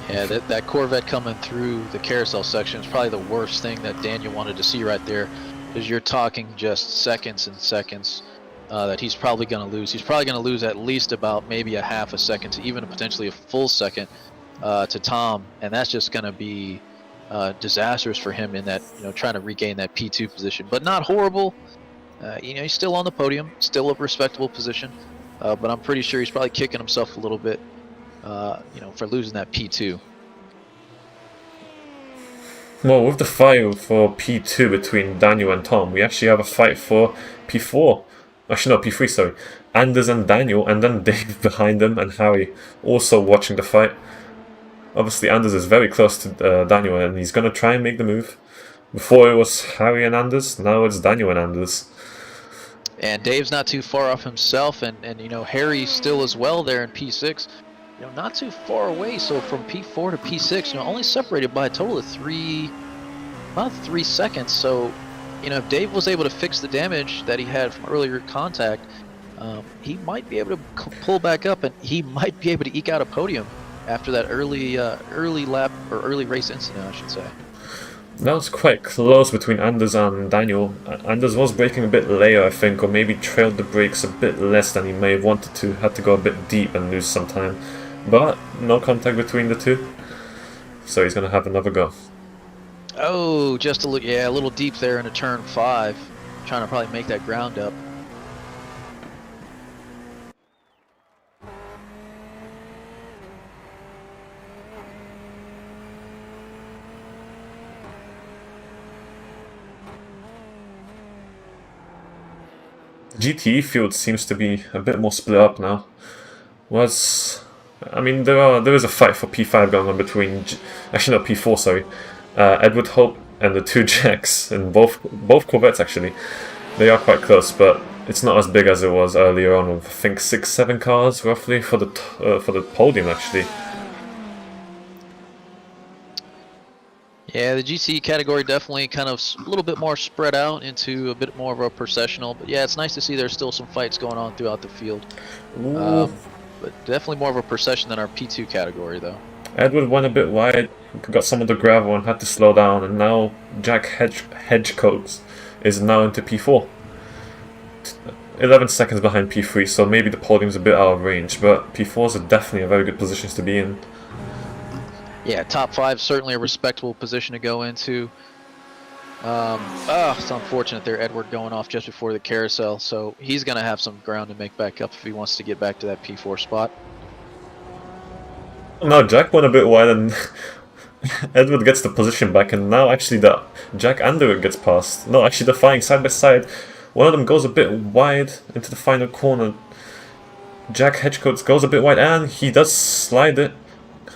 Yeah, that Corvette coming through the carousel section is probably the worst thing that Daniel wanted to see right there, because you're talking just seconds and seconds that he's probably going to lose. He's probably going to lose at least about maybe a half a second to even potentially a full second to Tom, and that's just going to be disastrous for him in that, trying to regain that P2 position. But not horrible. He's still on the podium, still a respectable position, but I'm pretty sure he's probably kicking himself a little bit, for losing that P2. Well, with the fight for P2 between Daniel and Tom, we actually have a fight for P4. Actually, no, P3, sorry. Anders and Daniel, and then Dave behind them, and Harry also watching the fight. Obviously, Anders is very close to Daniel, and he's going to try and make the move. Before it was Harry and Anders, now it's Daniel and Anders. And Dave's not too far off himself, and Harry still as well there in P6. Not too far away. So from P4 to P6, only separated by a total of about 3 seconds. So, if Dave was able to fix the damage that he had from earlier contact, he might be able to pull back up, and he might be able to eke out a podium after that early lap or early race incident, I should say. That was quite close between Anders and Daniel. Anders was braking a bit later, I think, or maybe trailed the brakes a bit less than he may have wanted to. Had to go a bit deep and lose some time. But no contact between the two, so he's going to have another go. Oh, just a little deep there into turn 5, trying to probably make that ground up. GTE field seems to be a bit more split up now. There is a fight for P5 going on between, actually not P4, sorry, Edward Hope and the two Jacks, and both Corvettes actually. They are quite close, but it's not as big as it was earlier on with, I think, 6-7 cars roughly for the podium actually. Yeah, the GT category definitely kind of a little bit more spread out into a bit more of a processional, but yeah, it's nice to see there's still some fights going on throughout the field. But definitely more of a procession than our P2 category, though. Edward went a bit wide, got some of the gravel and had to slow down, and now Jack Hedgecoats is now into P4. 11 seconds behind P3, so maybe the podium's a bit out of range, but P4 is definitely a very good position to be in. Yeah, top 5 certainly a respectable position to go into. It's unfortunate there, Edward going off just before the carousel, so he's going to have some ground to make back up if he wants to get back to that P4 spot. Now Jack went a bit wide and Edward gets the position back, and now actually Jack and Edward gets past. No, actually they're fighting side by side. One of them goes a bit wide into the final corner. Jack Hedgecoats goes a bit wide and he does slide it.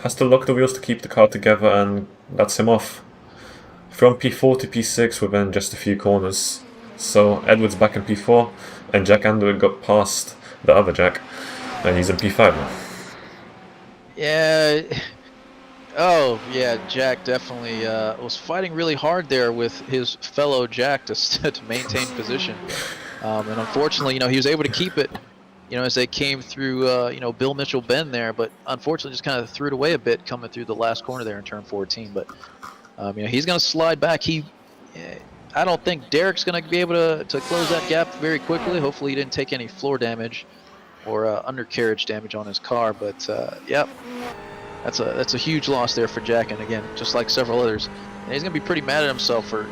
Has to lock the wheels to keep the car together, and that's him off. From P4 to P6 within just a few corners. So Edward's back in P4, and Jack Underwood got past the other Jack, and he's in P5 now. Yeah. Oh, yeah, Jack definitely was fighting really hard there with his fellow Jack to maintain position. And unfortunately, he was able to keep it as they came through, Bill Mitchell Bend there, but unfortunately just kind of threw it away a bit coming through the last corner there in turn 14. But he's going to slide back. I don't think Derek's going to be able to close that gap very quickly. Hopefully he didn't take any floor damage or undercarriage damage on his car. But yep, that's a huge loss there for Jack. And again, just like several others, and he's going to be pretty mad at himself for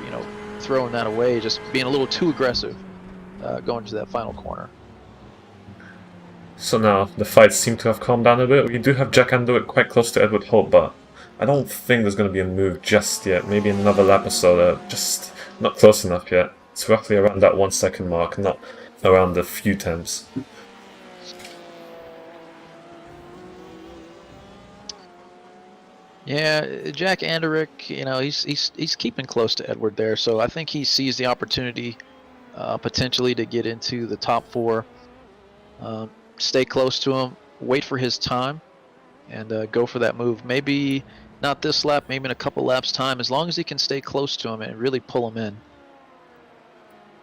throwing that away, just being a little too aggressive going to that final corner. So now the fights seem to have calmed down a bit. We do have Jack Andrewitt quite close to Edward Hope, but I don't think there's going to be a move just yet. Maybe another lap or so. Just not close enough yet. It's roughly around that 1 second mark, not around the few tenths. Yeah, Jack Anderick, he's keeping close to Edward there, so I think he sees the opportunity potentially to get into the top 4. Stay close to him, wait for his time, and go for that move. Maybe not this lap, maybe in a couple laps time, as long as he can stay close to him and really pull him in.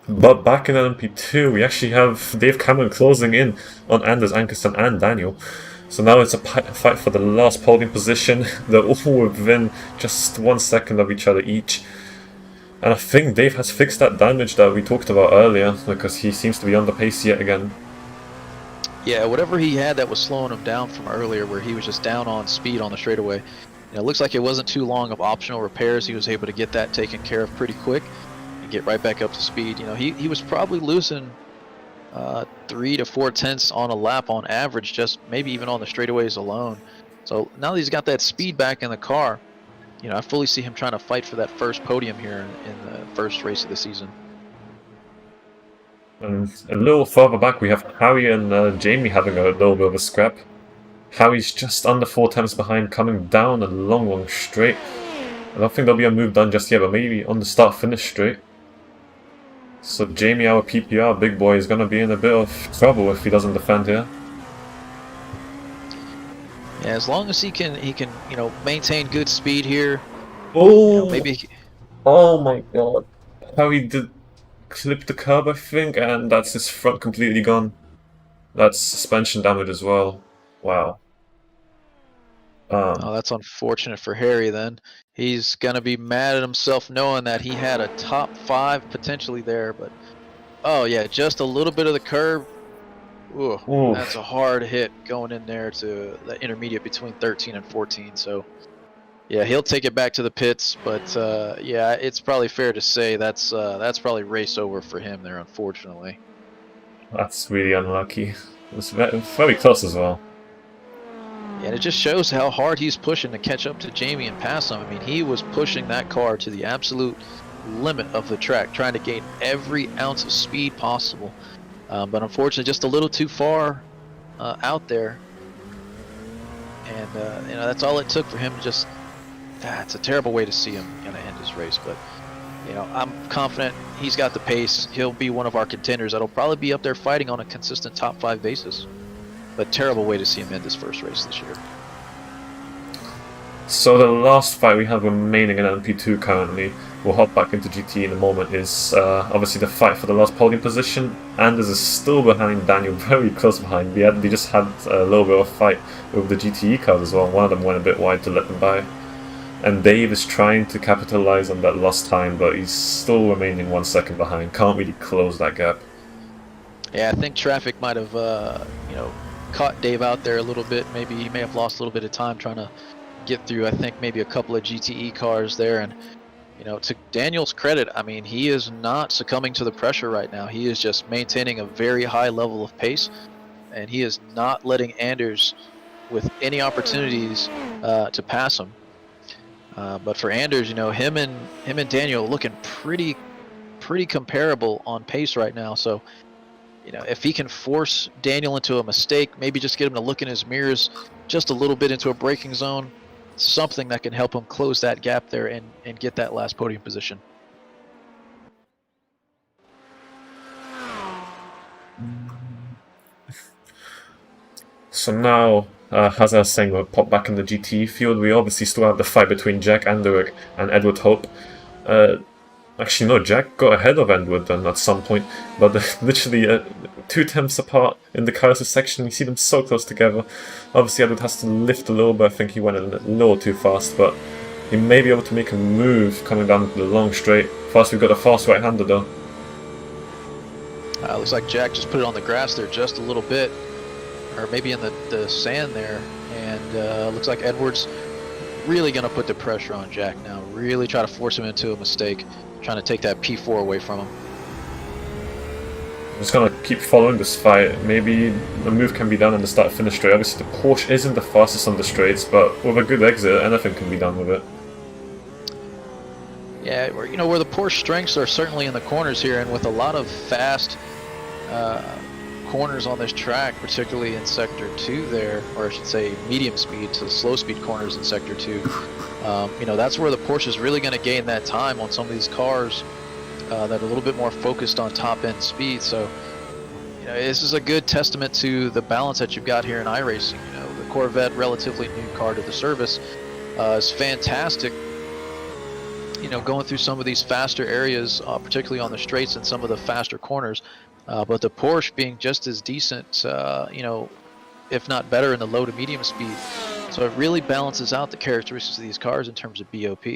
But back in LMP2, we actually have Dave Cameron closing in on Anders Ankerson and Daniel. So now it's a fight for the last podium position. They're all within just 1 second of each other each. And I think Dave has fixed that damage that we talked about earlier, because he seems to be on the pace yet again. Yeah, whatever he had that was slowing him down from earlier, where he was just down on speed on the straightaway, it looks like it wasn't too long of optional repairs. He was able to get that taken care of pretty quick and get right back up to speed. He was probably losing 3 to 4 tenths on a lap on average, just maybe even on the straightaways alone. So now that he's got that speed back in the car, I fully see him trying to fight for that first podium here in the first race of the season. And a little further back, we have Harry and Jamie having a little bit of a scrap. Harry's just under 4 tenths behind, coming down a long straight. I don't think there'll be a move done just yet, but maybe on the start-finish straight. So Jamie, our PPR big boy, is going to be in a bit of trouble if he doesn't defend here. Yeah, as long as he can, maintain good speed here. Oh, maybe. Oh my God! Harry did clip the curb, I think, and that's his front completely gone. That's suspension damage as well. Wow. Oh, that's unfortunate for Harry then. He's going to be mad at himself knowing that he had a top 5 potentially there, but oh yeah, just a little bit of the curb. Ooh, that's a hard hit going in there to the intermediate between 13 and 14. So yeah, he'll take it back to the pits, but yeah, it's probably fair to say that's probably race over for him there, unfortunately. That's really unlucky. It was very close as well. And it just shows how hard he's pushing to catch up to Jamie and pass him. I mean, he was pushing that car to the absolute limit of the track, trying to gain every ounce of speed possible. But unfortunately, just a little too far out there. And, that's all it took for him. Just, it's a terrible way to see him going to end his race. But, I'm confident he's got the pace. He'll be one of our contenders that'll probably be up there fighting on a consistent top 5 basis. But terrible way to see him end his first race this year. So the last fight we have remaining in LMP2 currently, we'll hop back into GT in a moment, is obviously the fight for the last podium position. Anders is still behind Daniel, very close behind. They just had a little bit of a fight with the GTE cars as well. One of them went a bit wide to let them by. And Dave is trying to capitalize on that lost time, but he's still remaining 1 second behind. Can't really close that gap. Yeah, I think traffic might have, caught Dave out there a little bit. Maybe he may have lost a little bit of time trying to get through, I think, maybe a couple of GTE cars there. And to Daniel's credit, I mean, he is not succumbing to the pressure right now. He is just maintaining a very high level of pace, and he is not letting Anders with any opportunities to pass him. But for Anders, him and Daniel looking pretty comparable on pace right now. So if he can force Daniel into a mistake, maybe just get him to look in his mirrors just a little bit into a braking zone, something that can help him close that gap there and get that last podium position. So now, as I was saying, we'll pop back in the GT field. We obviously still have the fight between Jack Anderick and Edward Hope. Actually, no, Jack got ahead of Edward then at some point, but they're literally 2 tenths apart in the cars section. You see them so close together. Obviously, Edward has to lift a little bit. I think he went a little too fast, but he may be able to make a move coming down the long straight. First, we've got a fast right-hander though. Looks like Jack just put it on the grass there just a little bit, or maybe in the sand there, and looks like Edwards really going to put the pressure on Jack now, really try to force him into a mistake, trying to take that P4 away from him. I'm just going to keep following this fight. Maybe a move can be done in the start-finish straight. Obviously, the Porsche isn't the fastest on the straights, but with a good exit, anything can be done with it. Yeah, where the Porsche strengths are certainly in the corners here, and with a lot of fast corners on this track, particularly in Sector 2 there, or I should say medium speed to slow speed corners in Sector 2. That's where the Porsche is really going to gain that time on some of these cars that are a little bit more focused on top end speed. So, this is a good testament to the balance that you've got here in iRacing. The Corvette, relatively new car to the service, is fantastic. Going through some of these faster areas, particularly on the straights and some of the faster corners. But the Porsche being just as decent, if not better in the low to medium speed. So it really balances out the characteristics of these cars in terms of BOP.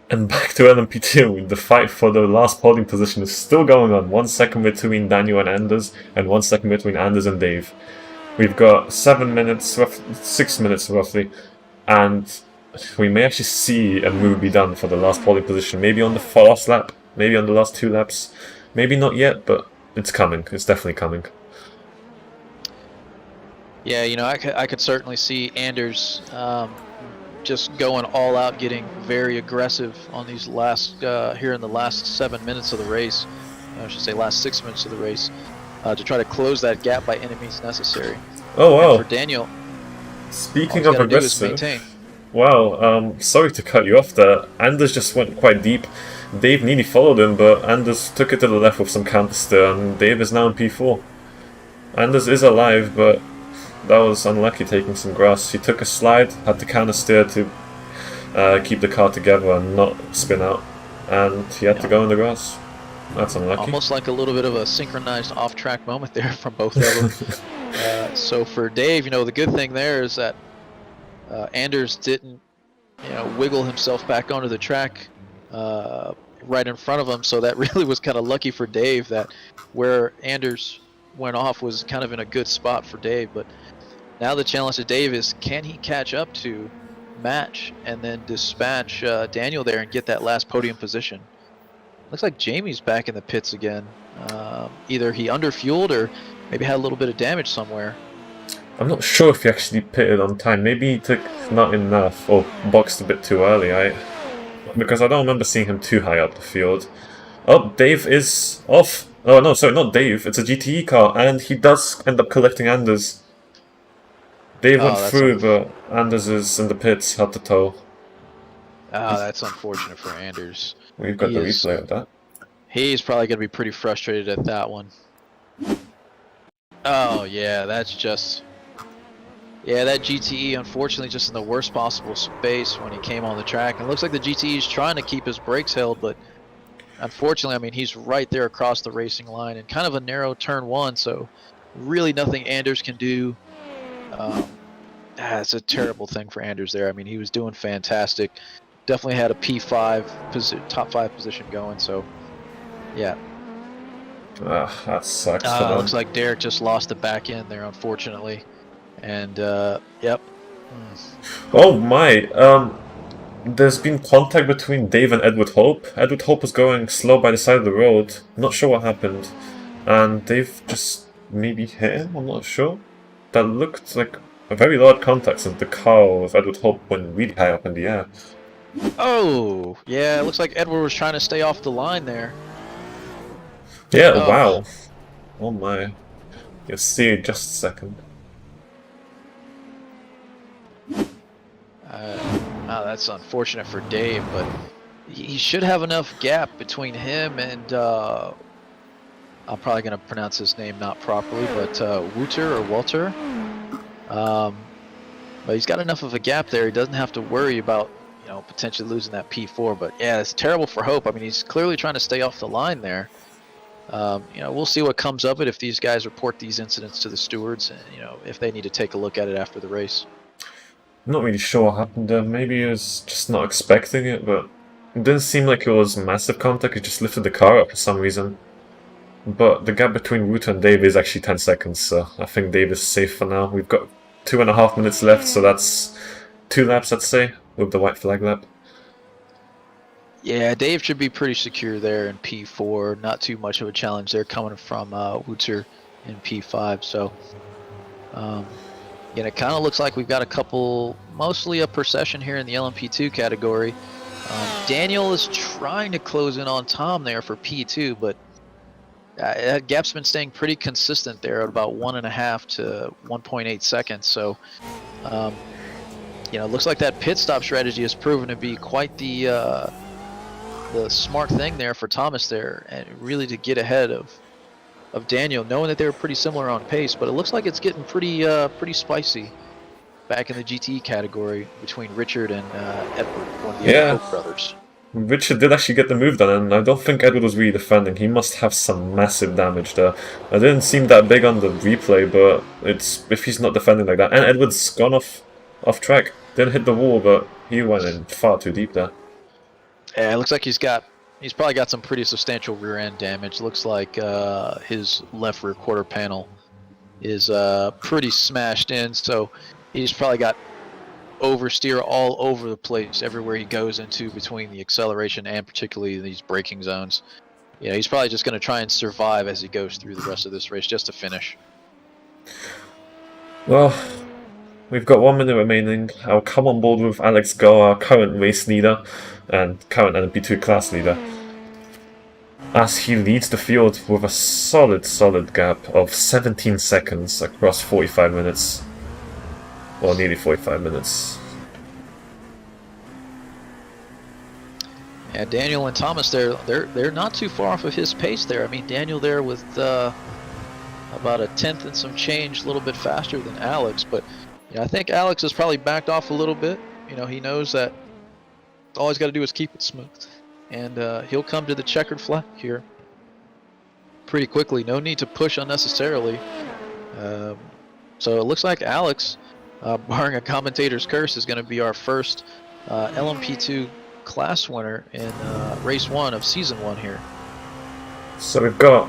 And back to LMP2, the fight for the last podium position is still going on. 1 second between Daniel and Anders, and 1 second between Anders and Dave. We've got 6 minutes roughly, and we may actually see a move be done for the last podium position. Maybe on the last lap, maybe on the last 2 laps. Maybe not yet, but it's coming. It's definitely coming. Yeah, I could certainly see Anders just going all out, getting very aggressive on these last here in the last 7 minutes of the race. I should say last 6 minutes of the race, to try to close that gap by any means necessary. Oh wow! And for Daniel, speaking of aggressive, wow. Sorry to cut you off there. Anders just went quite deep. Dave nearly followed him, but Anders took it to the left with some counter steer, and Dave is now in P4. Anders is alive, but that was unlucky taking some grass. He took a slide, had to counter steer to keep the car together and not spin out, and he had to go in the grass. That's unlucky. Almost like a little bit of a synchronized off-track moment there from both of them. So for Dave, the good thing there is that Anders didn't, wiggle himself back onto the track right in front of him. So that really was kind of lucky for Dave, that where Anders went off was kind of in a good spot for Dave. But now the challenge to Dave is, can he catch up to, match, and then dispatch Daniel there and get that last podium position? Looks like Jamie's back in the pits again. Either he underfueled or maybe had a little bit of damage somewhere. I'm not sure if he actually pitted on time. Maybe he took not enough or boxed a bit too early. Because I don't remember seeing him too high up the field. Oh, Dave is off. Oh no, sorry, not Dave. It's a GTE car, and he does end up collecting Anders. Dave went through, but Anders is in the pits, had to tow. That's unfortunate for Anders. We've got the replay of that. He's probably going to be pretty frustrated at that one. Oh, yeah, that's just... Yeah, that GTE, unfortunately, just in the worst possible space when he came on the track. And it looks like the GTE is trying to keep his brakes held, but unfortunately, he's right there across the racing line and kind of a narrow turn 1, so really nothing Anders can do. It's a terrible thing for Anders there. He was doing fantastic. Definitely had a P5 top 5 position going, so yeah. That sucks for them. Looks like Derek just lost the back end there, unfortunately. And yep. Oh my, there's been contact between Dave and Edward Hope. Edward Hope was going slow by the side of the road, not sure what happened, and Dave just maybe hit him, I'm not sure. That looked like a very large contact, since the car of Edward Hope went really high up in the air. Oh, yeah, it looks like Edward was trying to stay off the line there. Yeah, oh. Wow. Oh my. You'll see in just a second. That's unfortunate for Dave, but he should have enough gap between him and, I'm probably going to pronounce his name not properly, but Walter. But he's got enough of a gap there. He doesn't have to worry about, you know, potentially losing that P4. But yeah, it's terrible for Hope. I mean, he's clearly trying to stay off the line there. You know, we'll see what comes of it if these guys report these incidents to the stewards, and you know, if they need to take a look at it after the race. I'm not really sure what happened there. Maybe he was just not expecting it, but it didn't seem like it was massive contact. He just lifted the car up for some reason. But the gap between Ruta and Dave is actually 10 seconds, so I think Dave is safe for now. We've got 2.5 minutes left, so that's 2 laps, I'd say, with the white flag lap. Yeah, Dave should be pretty secure there in P4. Not too much of a challenge there coming from Wutzer in P5. So, yeah, it kind of looks like we've got a couple, mostly a procession here in the LMP2 category. Daniel is trying to close in on Tom there for P2, but that gap's been staying pretty consistent there at about 1.5 to 1.8 seconds. So, you know, it looks like that pit stop strategy has proven to be quite the smart thing there for Thomas there, and really to get ahead of Daniel, knowing that they were pretty similar on pace. But it looks like it's getting pretty spicy back in the GT category between Richard and Edward, one of the other Koch brothers. Richard did actually get the move done, and I don't think Edward was really defending. He must have some massive damage there. It didn't seem that big on the replay, but it's if he's not defending like that. And Edward's gone off track. Didn't hit the wall, but he went in far too deep there. Yeah, it looks like he's probably got some pretty substantial rear end damage. Looks like his left rear quarter panel is pretty smashed in, so he's probably got oversteer all over the place everywhere he goes into between the acceleration and particularly these braking zones. Yeah, he's probably just going to try and survive as he goes through the rest of this race just to finish. Well, we've got 1 minute remaining. I'll come on board with Alex Go, our current race leader and current LMP2 class leader, as he leads the field with a solid gap of 17 seconds across 45 minutes. Well, nearly 45 minutes. Yeah, Daniel and Thomas they're not too far off of his pace there. I mean, Daniel there with about a tenth and some change, a little bit faster than Alex, but yeah, I think Alex has probably backed off a little bit. You know, he knows that all he's got to do is keep it smooth, and he'll come to the checkered flag here pretty quickly. No need to push unnecessarily. So it looks like Alex, barring a commentator's curse, is going to be our first LMP2 class winner in race 1 of season 1 here. So we've got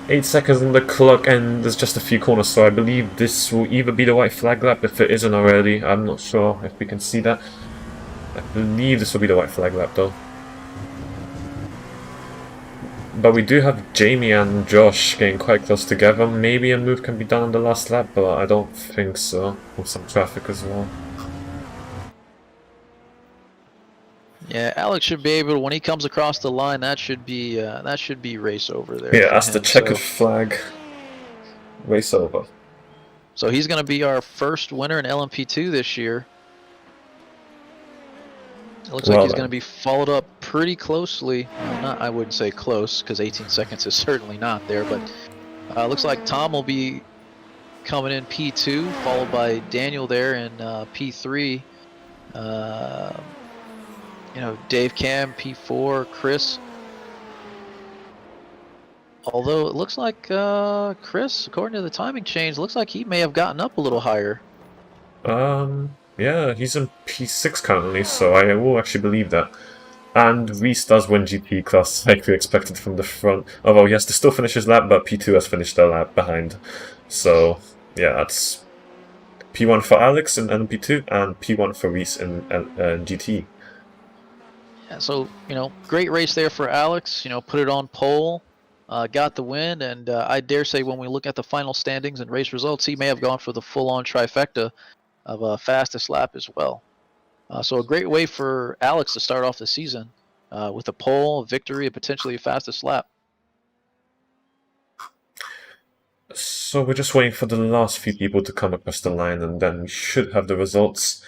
8 seconds on the clock, and there's just a few corners, so I believe this will either be the white flag lap if it isn't already. I'm not sure if we can see that. I believe this will be the white flag lap though. But we do have Jamie and Josh getting quite close together. Maybe a move can be done on the last lap, but I don't think so, with some traffic as well. Yeah, Alex should be able to, when he comes across the line, that should be race over there. Yeah, that's the checkered flag. Race over. So he's going to be our first winner in LMP2 this year. It looks like he's going to be followed up pretty closely. Well, I wouldn't say close, because 18 seconds is certainly not there, but looks like Tom will be coming in P2, followed by Daniel there in P3. You know, DaveCam, P4, Chris. Although it looks like Chris, according to the timing change, looks like he may have gotten up a little higher. Yeah, he's in P6 currently, so I will actually believe that. And Reese does win GP class like we expected from the front. Although he has to still finish his lap, but P2 has finished their lap behind. So, yeah, that's P1 for Alex in LMP2 and P1 for Reese in GT. Yeah, so, you know, great race there for Alex. You know, put it on pole, got the win, and I dare say when we look at the final standings and race results, he may have gone for the full-on trifecta of fastest lap as well. So a great way for Alex to start off the season with a pole, victory, and potentially a fastest lap. So we're just waiting for the last few people to come across the line, and then we should have the results.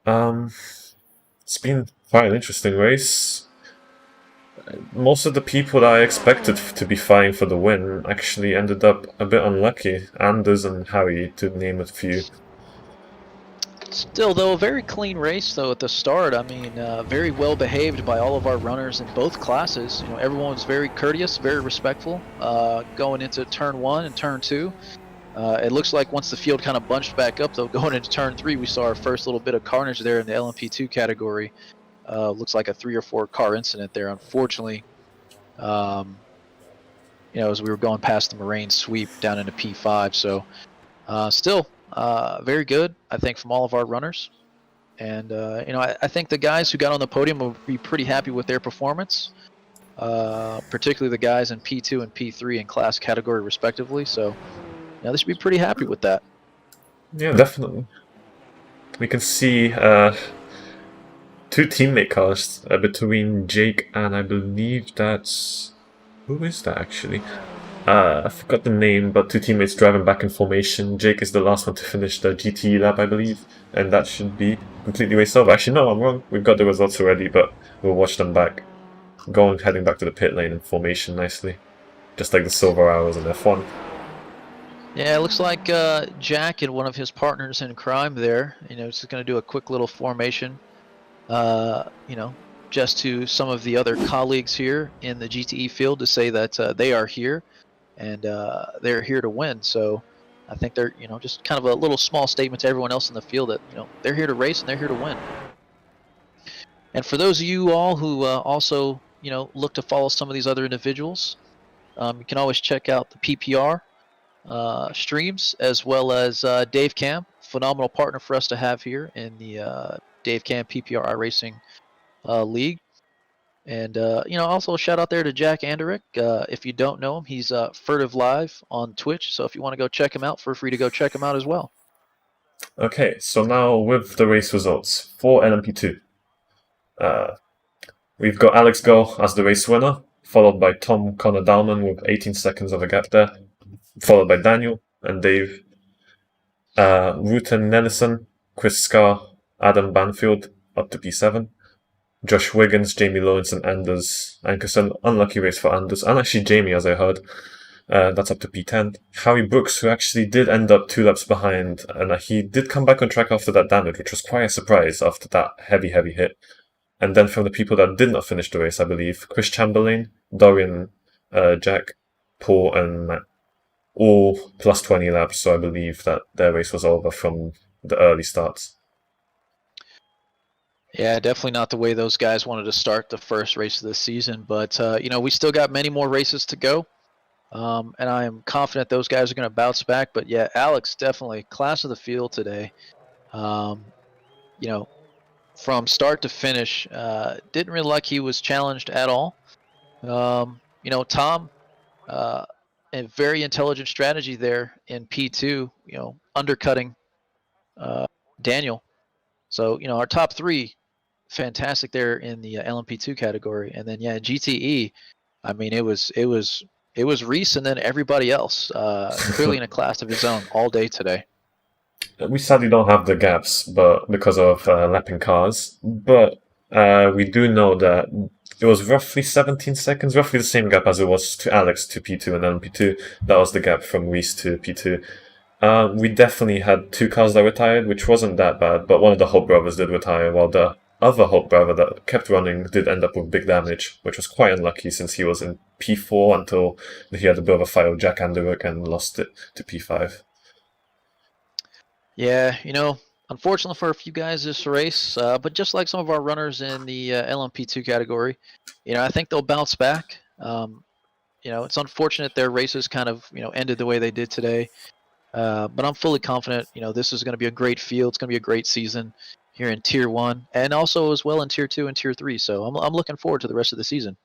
It's been quite an interesting race. Most of the people that I expected to be fighting for the win actually ended up a bit unlucky. Anders and Harry, to name a few. Still, though, a very clean race, though, at the start. I mean, very well behaved by all of our runners in both classes. You know, everyone was very courteous, very respectful going into turn 1 and turn 2. It looks like once the field kind of bunched back up, though, going into turn 3, we saw our first little bit of carnage there in the LMP2 category. Looks like a 3 or 4 car incident there, unfortunately. You know, as we were going past the Moraine sweep down into P5. So still very good, I think, from all of our runners. And, you know, I think the guys who got on the podium will be pretty happy with their performance, particularly the guys in P2 and P3 in class category respectively. So, you know, they should be pretty happy with that. Yeah, definitely. We can see 2 teammate cars between Jake and I believe that's... Who is that actually? I forgot the name, but 2 teammates driving back in formation. Jake is the last one to finish the GTE lap, I believe, and that should be completely raced over. Actually, no, I'm wrong. We've got the results already, but we'll watch them back. Heading back to the pit lane in formation nicely. Just like the silver hours in F1. Yeah, it looks like Jack and one of his partners in crime there, you know, just going to do a quick little formation, you know, just to some of the other colleagues here in the GTE field to say that they are here and they're here to win. So I think they're, you know, just kind of a little small statement to everyone else in the field that, you know, they're here to race and they're here to win. And for those of you all who also, you know, look to follow some of these other individuals, you can always check out the PPR streams as well as DaveCam, phenomenal partner for us to have here in the DaveCam PPR iRacing League. And, you know, also a shout out there to Jack Anderick. If you don't know him, he's Furtive Live on Twitch. So if you want to go check him out, feel free to go check him out as well. Okay, so now with the race results for LMP2. We've got Alex Go as the race winner, followed by Tom Connor Dalman with 18 seconds of a gap there, followed by Daniel and Dave. Rutan Nelson, Chris Scarr, Adam Banfield up to P7. Josh Wiggins, Jamie Lawrence, and Anders Ankerson. Unlucky race for Anders, and actually Jamie, as I heard. That's up to P10. Harry Brooks, who actually did end up 2 laps behind, and he did come back on track after that damage, which was quite a surprise after that heavy hit. And then from the people that did not finish the race, I believe, Chris Chamberlain, Dorian, Jack, Paul, and Matt, all plus 20 laps, so I believe that their race was over from the early starts. Yeah, definitely not the way those guys wanted to start the first race of the season. But, you know, we still got many more races to go. And I am confident those guys are going to bounce back. But, yeah, Alex, definitely class of the field today. You know, from start to finish, didn't really like he was challenged at all. You know, Tom, a very intelligent strategy there in P2, you know, undercutting Daniel. So, you know, our top 3, fantastic there in the LMP2 category. And then, yeah, GTE, I mean, it was Reese and then everybody else, clearly in a class of his own all day today. We sadly don't have the gaps, but because of lapping cars. But we do know that it was roughly 17 seconds, roughly the same gap as it was to Alex to P2 and then P2. That was the gap from Reese to P2. We definitely had 2 cars that retired, which wasn't that bad, but one of the Hope brothers did retire, while the other Hope brother that kept running did end up with big damage, which was quite unlucky since he was in P4 until he had a bit of a fight with Jack Anderick and lost it to P5. Yeah, you know, unfortunately for a few guys this race, but just like some of our runners in the LMP2 category, you know, I think they'll bounce back. You know, it's unfortunate their races kind of, you know, ended the way they did today. But I'm fully confident, you know, this is going to be a great field. It's going to be a great season here in Tier 1 and also as well in Tier 2 and Tier 3. So I'm looking forward to the rest of the season.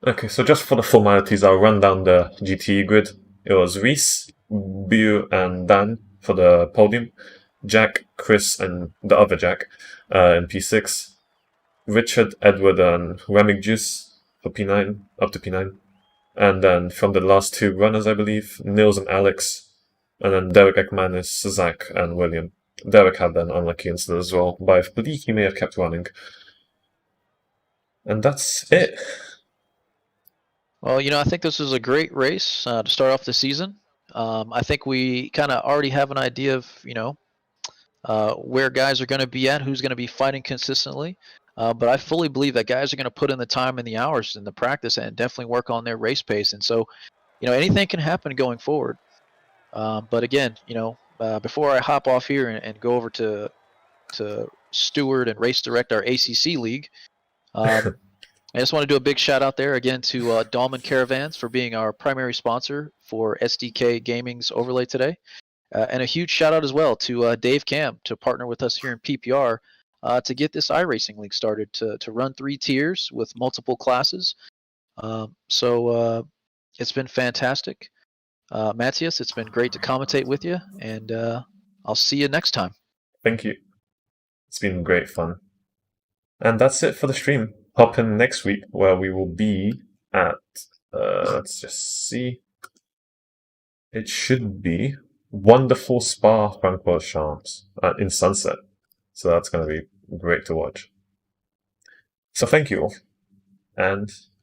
Okay, so just for the formalities, I'll run down the GTE grid. It was Reese, Bu, and Dan for the podium. Jack, Chris, and the other Jack in P6. Richard, Edward, and Remigjuice for P9, up to P9. And then from the last 2 runners, I believe, Nils and Alex, and then Derek Ekmanis, Zach, and William. Derek had an unlucky incident as well, but I believe he may have kept running. And that's it. Well, you know, I think this is a great race to start off the season. I think we kind of already have an idea of, you know, where guys are going to be at, who's going to be fighting consistently. But I fully believe that guys are going to put in the time and the hours and the practice and definitely work on their race pace. And so, anything can happen going forward. But again, before I hop off here and go over to steward and race direct our ACC league, I just want to do a big shout out there again to Dahlman Caravans for being our primary sponsor for SDK Gaming's overlay today. And a huge shout out as well to DaveCam to partner with us here in PPR to get this iRacing league started to run 3 tiers with multiple classes. So it's been fantastic. Matthias, it's been great to commentate with you, and I'll see you next time. Thank you. It's been great fun. And that's it for the stream. Hop in next week where we will be at, let's just see. It should be Wonderful Spa Francorchamps in Sunset. So that's going to be great to watch. So thank you all. And